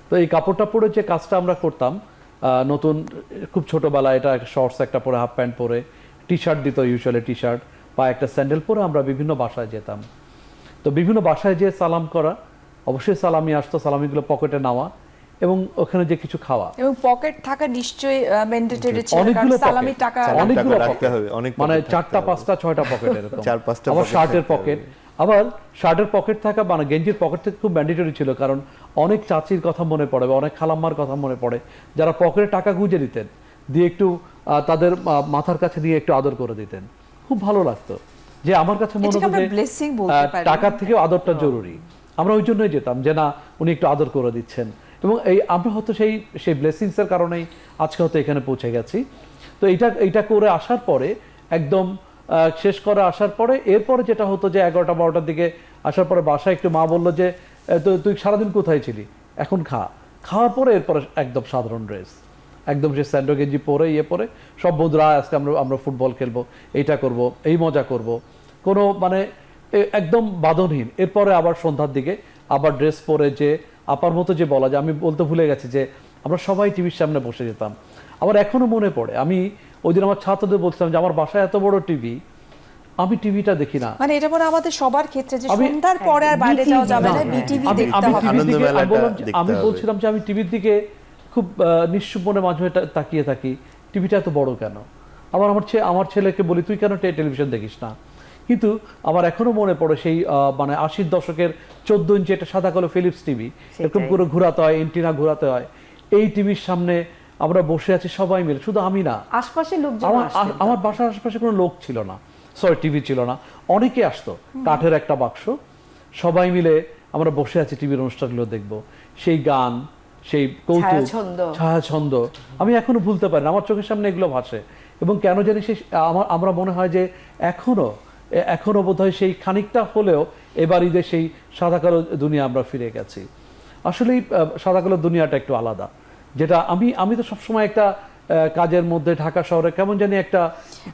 তো এই কাপড়টা পরে যে কাজটা আমরা করতাম, নতুন খুব ছোটোবেলায় এটা শর্টস একটা পরে, হাফ প্যান্ট পরে, টি শার্ট দিত, ইউজুয়ালি টি শার্ট, বা একটা স্যান্ডেল পরে আমরা বিভিন্ন বাসায় যেতাম। তো বিভিন্ন বাসায় যেয়ে সালাম করা, অবশ্যই সালামি আসতো, সালামিগুলো পকেটে নেওয়া, এবং ওখানে যে কিছু খাওয়া, এবং পকেট থাকা নিশ্চয়ই ম্যান্ডেটরি ছিল, অনেকগুলো কারণ সালামি pocket, টাকা অনেকগুলো রাখতে pocket, হবে, অনেক মানে pocket 4টা থাকতে 5টা 6টা পকেট এরকম, 4-5টা আবার pocket শার্টের থাকতে পকেট, হবে। আবার শার্টের পকেট থাকা মানে গেঞ্জির পকেট থেকে খুব ম্যান্ডেটরি ছিল, কারণ অনেক চাচির কথা মনে পড়ে বা অনেক খালাম্মার কথা মনে পড়ে, যারা পকেটে টাকা গুঁজে দিতেন, দিয়ে একটু তাদের মাথার কাছে দিয়ে একটু আদর করে দিতেন, খুব ভালো লাগতো। যে আমার কাছে মনে এটাকে হতো আমরা যে blessing বলতে পারি। টাকার থেকেও আদরটা জরুরি, আমরা ওই জন্যই যেতাম যে না উনি একটু আদর করে দিচ্ছেন, এবং এই আমরা হয়তো সেই ব্লেসিংসের কারণেই আজকে হয়তো এখানে পৌঁছে গেছি। তো এইটা করে আসার পরে একদম শেষ করে আসার পরে এরপরে যেটা হতো যে 11টা 12টার দিকে আসার পরে বাসায় একটু মা বললো যে তুই সারাদিন কোথায় ছিলি, এখন খাওয়ার পরে এরপরে একদম সাধারণ ড্রেস, একদম সে স্যান্ডো গেঞ্জি পরে পরে সব বন্ধুরা আজকে আমরা ফুটবল খেলবো, এইটা করব, এই মজা করব, কোনো মানে একদম বাঁধনহীন। এরপরে আবার সন্ধ্যার দিকে আবার ড্রেস পরে যে আপার মতো যে বলা যায়, আমি বলতে ভুলে গেছি যে আমরা সবাই টিভির সামনে বসে যেতাম। আবার এখনো মনে পড়ে, আমি ওই দিন আমার ছাত্রদের বলছিলাম যে আমার বাসায় এত বড় টিভি, আমি টিভিটা দেখি না। মানে এটা মনে আমাদের সবার ক্ষেত্রে যে আমি- সন্ধ্যার পরে আর বাইরে যাওয়া যাবে না, বিটিভি আমি দেখতে হবে। আনন্দ মেলাটা দেখতে আমি হবে। বলছিলাম যে আমি টিভির দিকে খুব নিশ্চুপ মনে মাঝে মাঝে তাকিয়ে থাকি, টিভিটা এত বড় কেন। আবার আমার ছেলেকে বলি তুই কেন টেলিভিশন দেখিস না, কিন্তু আমার এখনো মনে পড়ে সেই মানে 80-র দশকের 14 ইঞ্চি একটা সাদা কালো ফিলিপস টিভি, এরকম করে ঘোরাতে হয়, এন্টিনা ঘোরাতে হয়, এই টিভির সামনে আমরা বসে আছি সবাই মিলে, শুধু আমি না, আশপাশে লোকজন আমার বাসার আশেপাশে কোনো লোক ছিল না, সরি টিভি ছিল না, অনেকে আসতো, কাঠের একটা বাক্স, সবাই মিলে আমরা বসে আছি টিভির অনুষ্ঠানগুলো দেখব, সেই গান, সেই কৌতুক ছায়াছন্দ। ছায়াছন্দ আমি এখনো ভুলতে পারি না, আমার চোখের সামনে এগুলো ভাসে। এবং কেন জানি সে আমরা মনে হয় যে এখনো বোধহয় সেই খানিকটা হলেও এবার ঈদের সেই সাদা কালো দুনিয়া আমরা ফিরে গেছি। আসলেই সাদা কালো দুনিয়াটা একটু আলাদা, যেটা আমি তো সবসময় একটা কাজের মধ্যে ঢাকা শহরে কেমন জানি একটা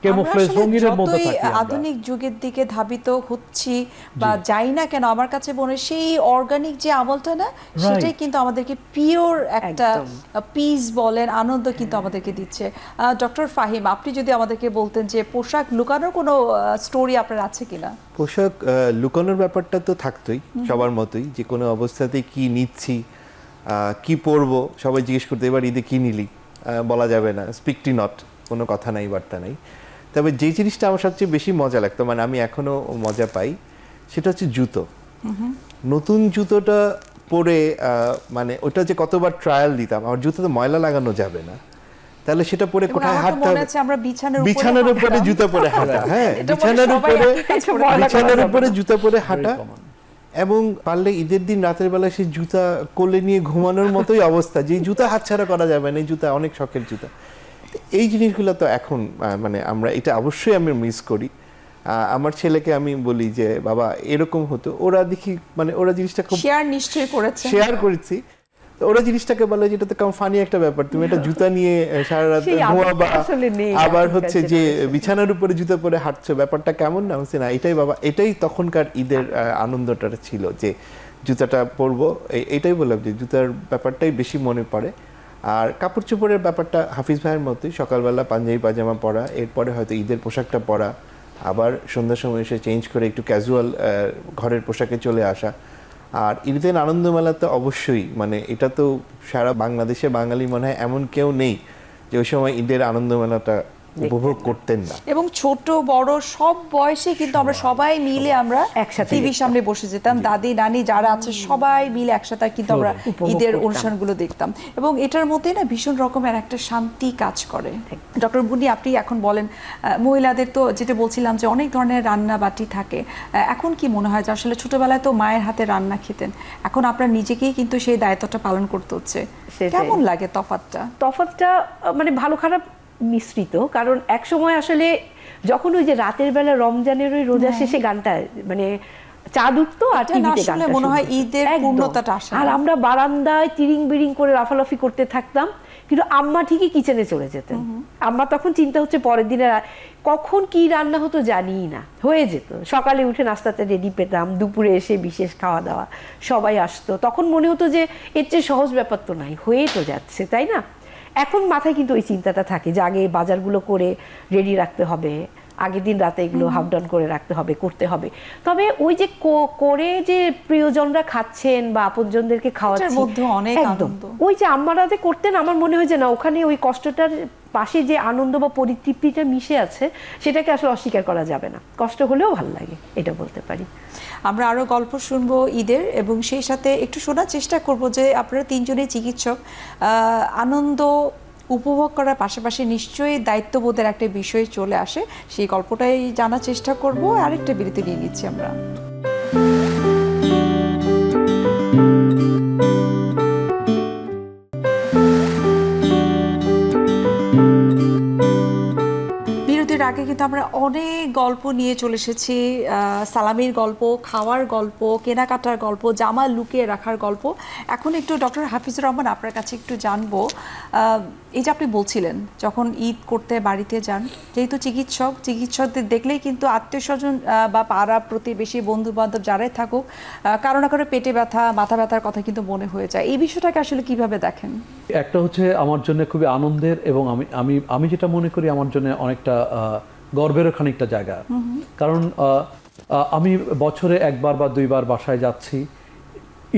ক্যামোফ্লেজ রঙিনের মধ্যে যতই থাকি আমরা। আধুনিক যুগের দিকে ধাবিত হচ্ছি বা যাই না কেন, আমার কাছে মনে হয় সেই অর্গানিক যে আমলটা না, সেটাই কিন্তু আমাদেরকে পিওর একটা পিস বলেন, আনন্দ কিন্তু আমাদেরকে দিচ্ছে। ডক্টর ফাহিম, আপনি যদি আমাদেরকে বলতেন যে পোশাক লুকানোর কোনো স্টোরি আপনার আছে কিনা? পোশাক লুকানোর ব্যাপারটা তো থাকতোই সবার মতোই, যে কোনো অবস্থাতেই কি নিচ্ছি, কি পরবো সবাই জিজ্ঞেস করতে, এবার ঈদে কি নিলি, বলা যাবে না, স্পিকটি নট, কোনো কথা নাই বার্তা নাই। তবে যে জিনিসটা আমার সবচেয়ে বেশি মজা লাগতো, মানে আমি এখনো মজা পাই, সেটা হচ্ছে জুতো। নতুন জুতোটা পরে মানে ওটা যে কতবার ট্রায়াল দিতাম, আমার জুতোতে ময়লা লাগানো যাবে না, তাহলে সেটা পরে এবং কোথায় আমার তো হাঁটতে মনে হবে, আছে আমরা বিছানার উপরে জুতো পরে হাঁটা, হ্যাঁ এটা মনে হয় বিছানার উপরে জুতো পরে হাঁটা। common। এবং পারলে ঈদের দিন রাতের বেলা সেই জুতা কোলে নিয়ে ঘুমানোর মতোই অবস্থা, যে জুতা হাতছাড়া করা যাবে না, এই জুতা অনেক শখের জুতা। এই জিনিসগুলো তো এখন মানে আমরা এটা অবশ্যই আমি মিস করি। আমার ছেলেকে আমি বলি যে বাবা এরকম হতো, ওরা দেখি মানে ওরা জিনিসটা খুব শেয়ার নিশ্চয়ই করেছে। শেয়ার করেছি, তো ওরা জিনিসটাকে বলে যেটা তো কেমন ফানি একটা ব্যাপার, তুমি একটা জুতা নিয়ে সারা রাত সেই ঘুমাবা, আসলে নেই আবার এখনকার হচ্ছে যে generation। বিছানার উপরে জুতা পরে হাঁটছো, ব্যাপারটা কেমন না হচ্ছে না, এটাই বাবা, এটাই তখনকার ঈদের আনন্দটা ছিল, যে জুতাটা পরবো। এটাই বললাম যে জুতার ব্যাপারটাই বেশি মনে পড়ে। আর কাপড় চোপড়ের ব্যাপারটা হাফিজ ভাইয়ের মতোই, সকালবেলা পাঞ্জাবি পাজামা পরা, এরপরে হয়তো ঈদের পোশাকটা পরা, আবার সন্ধ্যার সময় এসে চেঞ্জ করে একটু ক্যাজুয়াল ঘরের পোশাকে চলে আসা। আর ঈদের আনন্দমেলা তো অবশ্যই, মানে এটা তো সারা বাংলাদেশে বাঙালি মনে হয় এমন কেউ নেই যে ওই সময় ঈদের আনন্দমেলাটা উপভোগ করতেন না। এবং ছোট বড় সব বয়সে কিন্তু আমরা সবাই মিলে আমরা একসাথে টিভির সামনে বসে যেতাম, দাদি নানি যারা আছে সবাই মিলে একসাথে কিন্তু আমরা উপভোগ ঈদের করতাম। অনুষ্ঠানগুলো দেখতাম। এবং এটার মধ্যে না ভীষণ রকমের একটা শান্তি কাজ করে। ডক্টর বুনি, আপনি এখন বলেন মহিলাদের তো যেটা বলছিলাম যে অনেক ধরনের রান্না বাটি থাকে, এখন কি মনে হয় যে আসলে ছোটবেলায় তো মায়ের হাতে রান্না খেতেন, এখন আপনার নিজেকেই কিন্তু সেই দায়িত্বটা পালন করতে হচ্ছে, সেটাই। কেমন লাগে তফাৎটা মানে ভালো খারাপ মিশ্রিত। কারণ এক সময় আসলে যখন ওই যে রাতের বেলা রমজানের ওই রোজা শেষে গানটা মানে চাঁদ উঠতো আর এটা না টিভিতে শুনলে গানটা মনে হয় শুনতো। ঈদের একদম। পূর্ণতাটা আসে না। আর আমরা বারান্দায় তিরিং বিরিং করে লাফালাফি করতে থাকতাম, কিন্তু আম্মা ঠিকই কিচেনে চলে যেতেন। আম্মা তখন চিন্তা হচ্ছে পরের দিনে কখন কি রান্না হতো জানিই না, হয়ে যেত। সকালে উঠে নাস্তাতে রেডি পেতাম, দুপুরে এসে বিশেষ খাওয়া দাওয়া, সবাই আসতো। তখন মনে হতো যে এর চেয়ে সহজ ব্যাপার তো নাই, হয়ে তো যাচ্ছে, তাই না? এখন মাথায় কিন্তু ওই চিন্তাটা থাকে যে আগে বাজারগুলো করে রেডি রাখতে হবে, আগের দিন রাতে এগুলো হাফ ডাউন করে রাখতে হবে, করতে হবে। তবে ওই যে করে যে প্রিয়জনরা খাচ্ছেন বা আপনজনদেরকে খাওয়াচ্ছি, মধ্যে অনেক একদম আনন্দ। ওই যে আম্মারা যে করতেন, আমার মনে হয় যে না, ওখানে ওই কষ্টটার পাশে যে আনন্দ বা পরিতৃপ্তিটা মিশে আছে, সেটাকে আসলে অস্বীকার করা যাবে না। কষ্ট হলেও ভালো লাগে, এটা বলতে পারি। আমরা আরো গল্প শুনবো ঈদের, এবং সেই সাথে একটু শোনার চেষ্টা করব যে আপনারা তিনজনই চিকিৎসক, আনন্দ উপভোগ করার পাশাপাশি নিশ্চয়ই দায়িত্ববোধের একটা বিষয় চলে আসে, সেই গল্পটাই জানার চেষ্টা করব। আরেকটা বিরতি নিয়ে নিচ্ছি আমরা। বিরতির আগে কিন্তু আমরা অনেক গল্প নিয়ে চলে এসেছি, সালামির গল্প, খাওয়ার গল্প, কেনাকাটার গল্প, জামা লুকিয়ে রাখার গল্প। এখন একটু ডক্টর হাফিজুর রহমান আপনার কাছে একটু জানবো, এই যে আপনি বলছিলেন যখন ঈদ করতে বাড়িতে যান, যেহেতু চিকিৎসকদের দেখলেই কিন্তু আত্মীয় স্বজন বা পাড়া প্রতিবেশী বন্ধু বান্ধব যারাই থাকুক, কারো না কারো পেটে ব্যথা মাথা ব্যথার কথা কিন্তু মনে হয়ে যায়। এই বিষয়টাকে আসলে কিভাবে দেখেন? একটা হচ্ছে আমার জন্য খুবই আনন্দের, এবং আমি যেটা মনে করি আমার জন্য অনেকটা গর্বেরও খানিকটা জায়গা। কারণ আমি বছরে একবার বা দুইবার বাসায় যাচ্ছি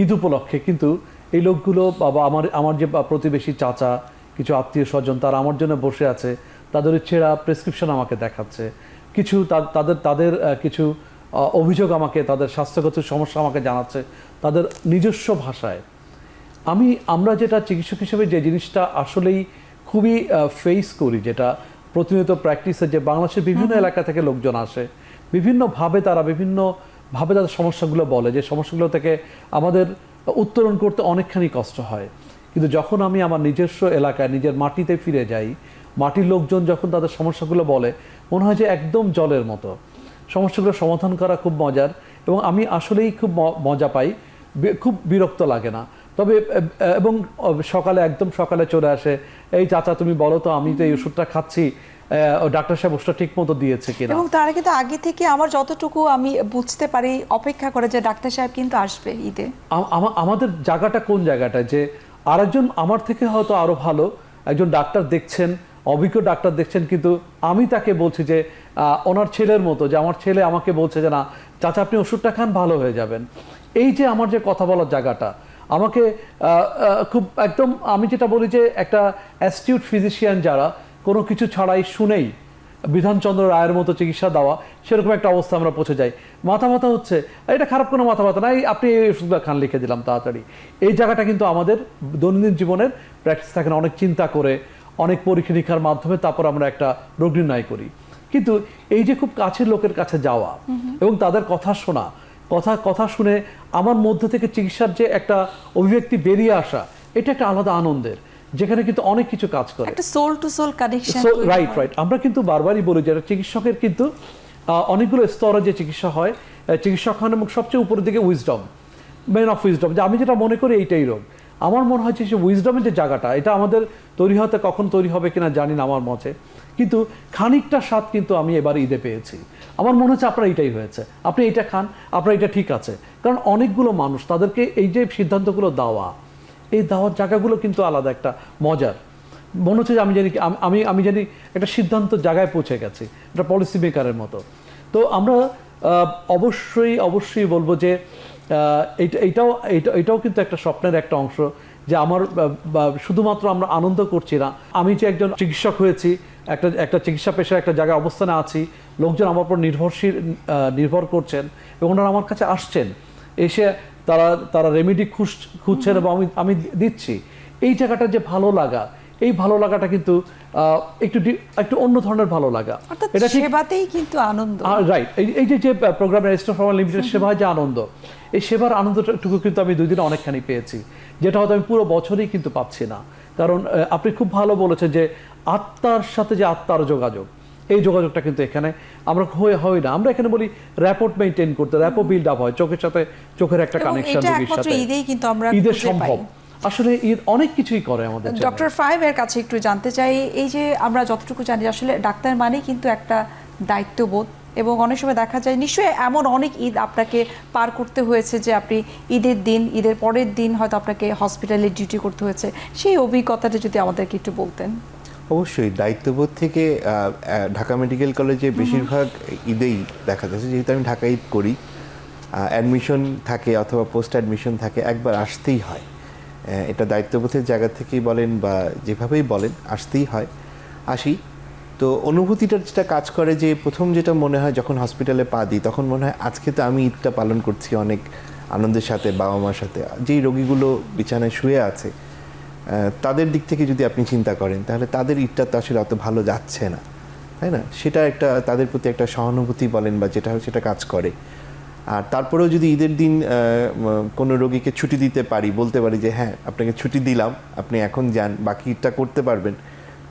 ঈদ উপলক্ষে, কিন্তু এই লোকগুলো বাবা আমার যে প্রতিবেশী চাচা, কিছু আত্মীয় স্বজন, তারা আমার জন্য বসে আছে, তাদের ছেঁড়া প্রেসক্রিপশন আমাকে দেখাচ্ছে, কিছু তাদের কিছু অভিযোগ আমাকে, তাদের স্বাস্থ্যগত সমস্যা আমাকে জানাচ্ছে তাদের নিজস্ব ভাষায়। আমরা যেটা চিকিৎসক হিসেবে যে জিনিসটা আসলেই খুবই ফেস করি, যেটা প্রতিনিয়ত প্র্যাকটিসে, যে বাংলাদেশের বিভিন্ন এলাকা থেকে লোকজন আসে, বিভিন্নভাবে তাদের সমস্যাগুলো বলে, যে সমস্যাগুলো থেকে আমাদের উত্তরণ করতে অনেকখানি কষ্ট হয়। কিন্তু যখন আমি আমার নিজস্ব এলাকায় নিজের মাটিতে ফিরে যাই, মাটির লোকজন যখন তাদের সমস্যাগুলো বলে, মনে হয় যে একদম জলের মতো। সমস্যাগুলো সমাধান করা খুব মজার, এবং আমি আসলেই খুব মজা পাই, খুব বিরক্ত লাগে না। তবে এবং একদম সকালে চলে আসে, এই চাচা তুমি বলো তো, আমি তো এই ওষুধটা খাচ্ছি, ডাক্তার সাহেব ওষুধটা ঠিক মতো দিয়েছে কিনা। এবং তার আগে তো আগে থেকে আমার যতটুকু আমি বুঝতে পারি অপেক্ষা করে যে ডাক্তার সাহেব কিন্তু আসবে ঈদে। আমাদের জায়গাটা কোন জায়গাটা, যে আরেকজন আমার থেকে হয়তো আরো ভালো একজন ডাক্তার দেখছেন, অভিজ্ঞ ডাক্তার দেখছেন, কিন্তু আমি তাকে বলছি যে ওনার ছেলের মতো, যে আমার ছেলে আমাকে বলছে যে না চাচা আপনি ওষুধটা খান, ভালো হয়ে যাবেন। এই যে আমার যে কথা বলার জায়গাটা, আমাকে খুব একদম, আমি যেটা বলি যে একটা অ্যাস্টিউট ফিজিশিয়ান যারা কোনো কিছু ছাড়াই শুনেই বিধানচন্দ্র রায়ের মতো চিকিৎসা দেওয়া, সেরকম একটা অবস্থা আমরা পৌঁছে যাই। মাথা ব্যথা হচ্ছে, এটা খারাপ কোনো মাথা ব্যথা নাই, আপনি এই ওষুধটা খান, লিখে দিলাম তাড়াতাড়ি। এই জায়গাটা কিন্তু আমাদের দৈনন্দিন জীবনের প্র্যাকটিস থাকে না, অনেক চিন্তা করে, অনেক পরীক্ষা নিরীক্ষার মাধ্যমে তারপর আমরা একটা রোগ নির্ণয় করি। কিন্তু এই যে খুব কাছের লোকের কাছে যাওয়া এবং তাদের কথা শোনা, কথা শুনে আমার মধ্যে থেকে চিকিৎসার যে একটা অভিব্যক্তি বেরিয়ে আসা, এটা একটা আলাদা আনন্দের, যেখানে কিন্তু অনেক কিছু কাজ করে, একটা soul to soul connection. Right. আমরা কিন্তু বারবারই বলি যে চিকিৎসকের কিন্তু অনেকগুলো স্তরে যে চিকিৎসা হয়, চিকিৎসক হন এবং সবচেয়ে উপরের দিকে উইজডম, মেন অফ উইজডম, যে আমি যেটা মনে করি এইটাই রোগ। আমার মনে হয় যে উইজডমের যে জায়গাটা, এটা আমাদের তৈরি হতে কখন তৈরি হবে কিনা জানি না আমার মতে, কিন্তু খানিকটা স্বাদ কিন্তু আমি এবার ঈদে পেয়েছি। আমার মনে হচ্ছে আপনার এইটাই হয়েছে, আপনি এইটা খান, আপনার এটা ঠিক আছে। কারণ অনেকগুলো মানুষ, তাদেরকে এই যে সিদ্ধান্তগুলো দেওয়া, এই দেওয়ার জায়গাগুলো কিন্তু আলাদা একটা মজার। মনে হচ্ছে যে আমি জানি একটা সিদ্ধান্ত জায়গায় পৌঁছে গেছি, একটা পলিসি মেকারের মতো। তো আমরা অবশ্যই বলবো যে এটাও কিন্তু একটা স্বপ্নের একটা অংশ, যে আমার শুধুমাত্র আমরা আনন্দ করছি না, আমি যে একজন চিকিৎসক হয়েছি, একটা চিকিৎসা পেশার একটা জায়গায় অবস্থানে আছি, লোকজন আমার উপর নির্ভর করছেন এবং ওনারা আমার কাছে আসছেন, এসে তারা রেমেডি খুঁজছেন এবং আমি দিচ্ছি। এই জায়গাটা যে ভালো লাগা, এই ভালো লাগাটা কিন্তু একটু অন্য ধরনের ভালো লাগা, এটা সেবাতেই কিন্তু আনন্দ। রাইট। এই যে প্রোগ্রামের রেস্টুরেন্ট ফার্মা লিমিটেড সেবায় যে আনন্দ, এই সেবার আনন্দটুকু কিন্তু আমি 2 দিনে অনেকখানি পেয়েছি, যেটা হয়তো আমি পুরো বছরই কিন্তু পাচ্ছি না। কারণ আপনি খুব ভালো বলেছেন যে আত্মার সাথে যে আত্মার যোগাযোগ, এই যোগাযোগটা কিন্তু এখানে আমরা হয় না। আমরা এখানে বলি র্যাপোর্ট মেইনটেইন করতে, র্যাপো বিল্ড আপ হয়, চোখের সাথে চোখের একটা কানেকশন রোগীর সাথে, ঈদের সম্ভব। আসলে ঈদ অনেক কিছুই করে আমাদের। ডক্টর ফাহিমের কাছে একটু জানতে চাই, এই যে আমরা যতটুকু জানি আসলে ডাক্তার মানেই কিন্তু একটা দায়িত্ববোধ, এবং অনেক সময় দেখা যায় নিশ্চয়ই এমন অনেক ঈদ আপনাকে পার করতে হয়েছে যে আপনি ঈদের পরের দিন হয়তো আপনাকে হসপিটালে ডিউটি করতে হয়েছে, সেই অভিজ্ঞতাটা যদি আমাদেরকে একটু বলতেন। অবশ্যই দায়িত্ববোধ থেকে ঢাকা মেডিকেল কলেজে বেশিরভাগ ঈদেই দেখা যাচ্ছে, যেহেতু আমি ঢাকা ঈদ করি, অ্যাডমিশন থাকে অথবা পোস্ট অ্যাডমিশন থাকে, একবার আসতেই হয়। এটা দায়িত্ববোধের জায়গা থেকেই বলেন বা যেভাবেই বলেন, আসতেই হয়। আসি তো অনুভূতিটা যেটা কাজ করে, যে প্রথম যেটা মনে হয় যখন হসপিটালে পা দিই, তখন মনে হয় আজকে তো আমি ঈদটা পালন করছি অনেক আনন্দের সাথে, বাবা মার সাথে। যেই রোগীগুলো বিছানায় শুয়ে আছে, তাদের দিক থেকে যদি আপনি চিন্তা করেন, তাহলে তাদের ঈদটা তো আসলে অত ভালো যাচ্ছে না, তাই না? সেটা একটা তাদের প্রতি একটা সহানুভূতি বলেন বা যেটা সেটা কাজ করে। আর তারপরেও যদি ঈদের দিন কোনো রোগীকে ছুটি দিতে পারি, বলতে পারি যে হ্যাঁ আপনাকে ছুটি দিলাম, আপনি এখন যান, বাকি ঈদটা করতে পারবেন,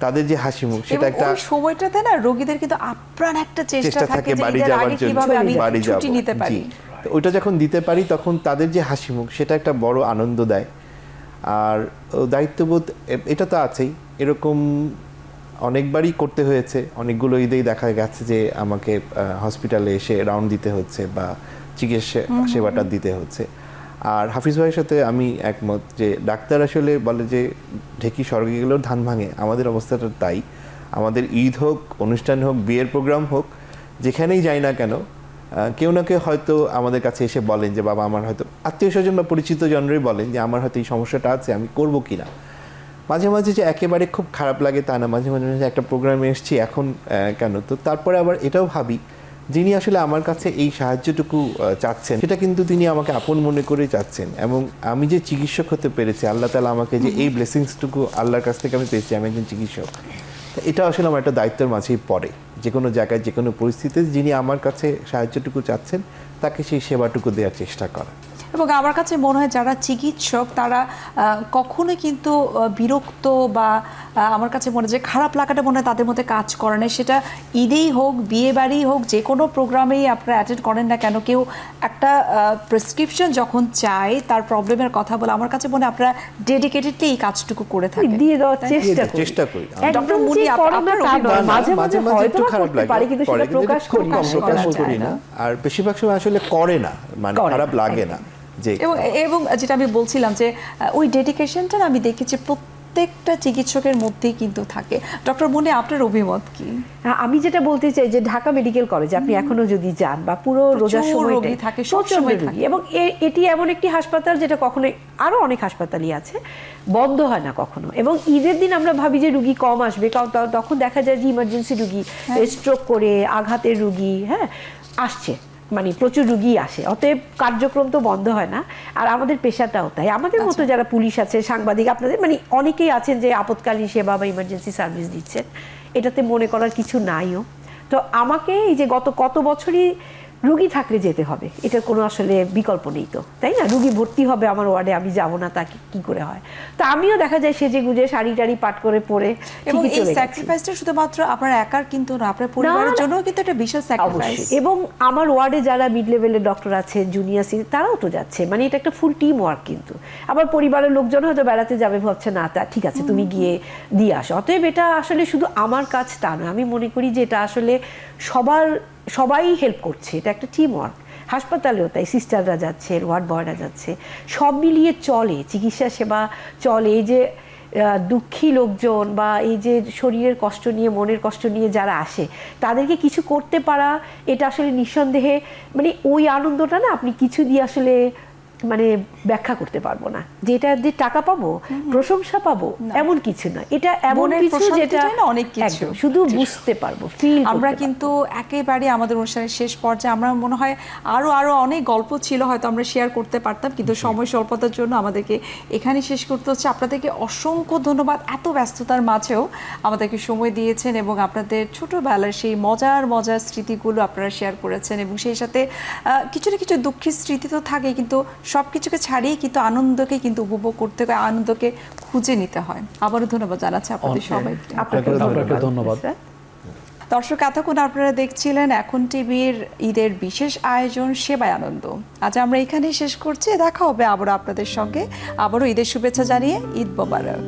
তাদের যে হাসি মুখ, সেটা একটা সময়টাতে না রোগীদের কিন্তু আপ্রাণ একটা চেষ্টা থাকে বাড়ি যাওয়ার জন্য, বাড়ি ছুটি নিতে পারি। তো ওইটা যখন দিতে পারি, তখন তাদের যে হাসি মুখ, সেটা একটা বড় আনন্দ দেয়। আর দায়িত্ববোধ এটা তো আছেই, এরকম অনেকবারই করতে হয়েছে। অনেকগুলো ঈদেই দেখা গেছে যে আমাকে হসপিটালে এসে রাউন্ড দিতে হচ্ছে বা চিকিৎসা সেবাটা দিতে হচ্ছে। আর হাফিজ ভাইয়ের সাথে আমি একমত যে ডাক্তার আসলে বলে যে ঢেকি স্বর্গে গেলেও ধান ভাঙে, আমাদের অবস্থাটা তাই। আমাদের ঈদ হোক, অনুষ্ঠান হোক, বিয়ের প্রোগ্রাম হোক, যেখানেই যাই না কেন, কেউ না কেউ হয়তো আমাদের কাছে এসে বলেন যে বাবা, আমার হয়তো আত্মীয় স্বজন বা পরিচিত জনরাই বলেন যে আমার হয়তো এই সমস্যাটা আছে, আমি করবো কিনা। মাঝে মাঝে যে একেবারে খুব খারাপ লাগে তা না, মাঝে মাঝে একটা প্রোগ্রামে এসেছি এখন কেন, তো তারপরে আবার এটাও ভাবি যিনি আসলে আমার কাছে এই সাহায্যটুকু চাচ্ছেন, সেটা কিন্তু তিনি আমাকে আপন মনে করে চাচ্ছেন। এবং আমি যে চিকিৎসক হতে পেরেছি, আল্লাহ তাআলা আমাকে যে এই ব্লেসিংসটুকু আল্লাহর কাছ থেকে আমি পেয়েছি, আমি একজন চিকিৎসক, এটা আসলে আমার একটা দায়িত্বের মাঝেই পড়ে। যে কোনো জায়গায়, যে কোনো পরিস্থিতিতে যিনি আমার কাছে সাহায্যটুকু চাচ্ছেন, তাকে সেই সেবাটুকু দেওয়ার চেষ্টা করা। এবং আমার কাছে মনে হয় যারা চিকিৎসক তারা কখনোই কিন্তু বিরক্ত বা আমার কাছে মনে হয় যে খারাপ লাগাটা মনে হয় তাদের মধ্যে কাজ করে না, সেটা ঈদেই হোক, বিয়ে বাড়িই হোক, যে কোনো প্রোগ্রামেই আপনারা অ্যাটেন্ড করেন না কেন, কেউ একটা প্রেসক্রিপশন যখন চায় তার প্রবলেমের কথা বলে, আমার কাছে মনে হয় আপনারা ডেডিকেটেডলি এই কাজটুকু করে থাকেন। দিয়ে দেওয়ার চেষ্টা করি। চেষ্টা করি। একদম মুনি, যে করো না তা নয়, মাঝে মাঝে হয়তো একটু খারাপ করতে পারি, কিন্তু সেটা প্রকাশ করি না, প্রকাশ সেটা করি না। আর বেশিরভাগ সময় আসলে করে না, মানে করে না, খারাপ লাগে না যে। এবং যেটা আমি বলছিলাম যে ওই ডেডিকেশনটা আমি দেখেছি প্রত্যেকটা চিকিৎসকের মধ্যেই কিন্তু থাকে। ডক্টর মুনি, আপনার অভিমত কি? আমি যেটা বলতে চাই যে ঢাকা মেডিকেল কলেজে আপনি এখনো যদি যান বা পুরো রোজার প্রচুর সময় রোগী থাকে, সব সময় থাকে। এবং এটি এমন একটি হাসপাতাল যেটা কখনো, আরো অনেক হাসপাতালই আছে, বন্ধ হয় না কখনো। এবং ঈদের দিন আমরা ভাবি যে রুগী কম আসবে, কারণ তখন দেখা যায় যে ইমার্জেন্সি রুগী, স্ট্রোক করে আঘাতের রুগী আসছে, মানে প্রচুর রুগী আসে, অতএব কার্যক্রম তো বন্ধ হয় না। আর আমাদের পেশাটাও তাই, আমাদের মতো যারা পুলিশ আছে, সাংবাদিক, আপনাদের মানে অনেকেই আছেন যে আপৎকালীন সেবা বা ইমার্জেন্সি সার্ভিস দিচ্ছেন, এটাতে মনে করার কিছু নাইও। তো আমাকে এই যে গত কত বছরই রুগী থাকলে যেতে হবে, এটার কোনো আসলে বিকল্প নেই, তো তাই না? রুগী ভর্তি হবে আমার ওয়ার্ডে, আমি যাব না, তা কি করে হয়? তো আমিও দেখা যায় সেজে গুজে শাড়ি টাড়ি পাট করে পরে এবং ঠিকই এই চলে গেছি। স্যাক্রিফাইসটা শুধুমাত্র আপনার একার কিন্তু না, আপনার পরিবারের জন্য কিন্তু একটা বিশাল স্যাক্রিফাইস। অবশ্যই। এবং আমার ওয়ার্ডে যারা মিড লেভেলের ডক্টর আছে, জুনিয়র সিনিয়র, তারাও তো যাচ্ছে, মানে এটা একটা ফুল টিম ওয়ার্ক। কিন্তু আবার পরিবারের লোকজন হয়তো বেড়াতে যাবে, ভাবছে না তা ঠিক আছে তুমি গিয়ে দিয়ে আসো। অতএব এটা আসলে শুধু আমার কাজ তা নয়, আমি মনে করি যে এটা আসলে সবাই হেল্প করছে, এটা একটা টিম ওয়ার্ক। হাসপাতালেও তাই, সিস্টাররা যাচ্ছে, ওয়ার্ড বয়রা যাচ্ছে, সব মিলিয়ে চলে চিকিৎসা সেবা চলে। এই যে দুঃখী লোকজন বা এই যে শরীরের কষ্ট নিয়ে, মনের কষ্ট নিয়ে যারা আসে, তাদেরকে কিছু করতে পারা, এটা আসলে নিঃসন্দেহে মানে ওই আনন্দটা না আপনি কিছু দিয়ে আসলে মানে ব্যাখ্যা করতে পারবো না, যে এটা যে টাকা পাবো, প্রশংসা পাবো, এমন কিছু না। এটা এমন মনের কিছু যেটা প্রশান্তিটাই না অনেক কিছু। একদম, শুধু বুঝতে পারবো, ফিল আমরা কিন্তু একেবারে আমাদের অনুষ্ঠানের শেষ পর্যায়ে, আমরা মনে হয় আরো অনেক গল্প ছিল হয়তো আমরা শেয়ার করতে পারতাম, কিন্তু সময় স্বল্পতার জন্য আমাদেরকে এখানে শেষ করতে হচ্ছে। আপনাদেরকে অসংখ্য ধন্যবাদ, এত ব্যস্ততার মাঝেও আমাদেরকে সময় দিয়েছেন এবং আপনাদের ছোটবেলার সেই মজার স্মৃতিগুলো আপনারা শেয়ার করেছেন। এবং সেই সাথে কিছু না কিছু দুঃখের স্মৃতি তো থাকে, কিন্তু সব কিছুকে ছাড়িয়ে কিন্তু আনন্দকে কিন্তু উপভোগ করতে হয়, আনন্দকে খুঁজে নিতে হয়। আবারও ধন্যবাদ জানাচ্ছি আপনাদের সবাইকে। আপনাকে ধন্যবাদ। দর্শক, এতক্ষণ আপনারা দেখছিলেন এখন টিভির ঈদের বিশেষ আয়োজন সেবায় আনন্দ। আজ আমরা এখানেই শেষ করছি, দেখা হবে আবারও আপনাদের সঙ্গে। আবারও ঈদের শুভেচ্ছা জানিয়ে ঈদ মোবারক।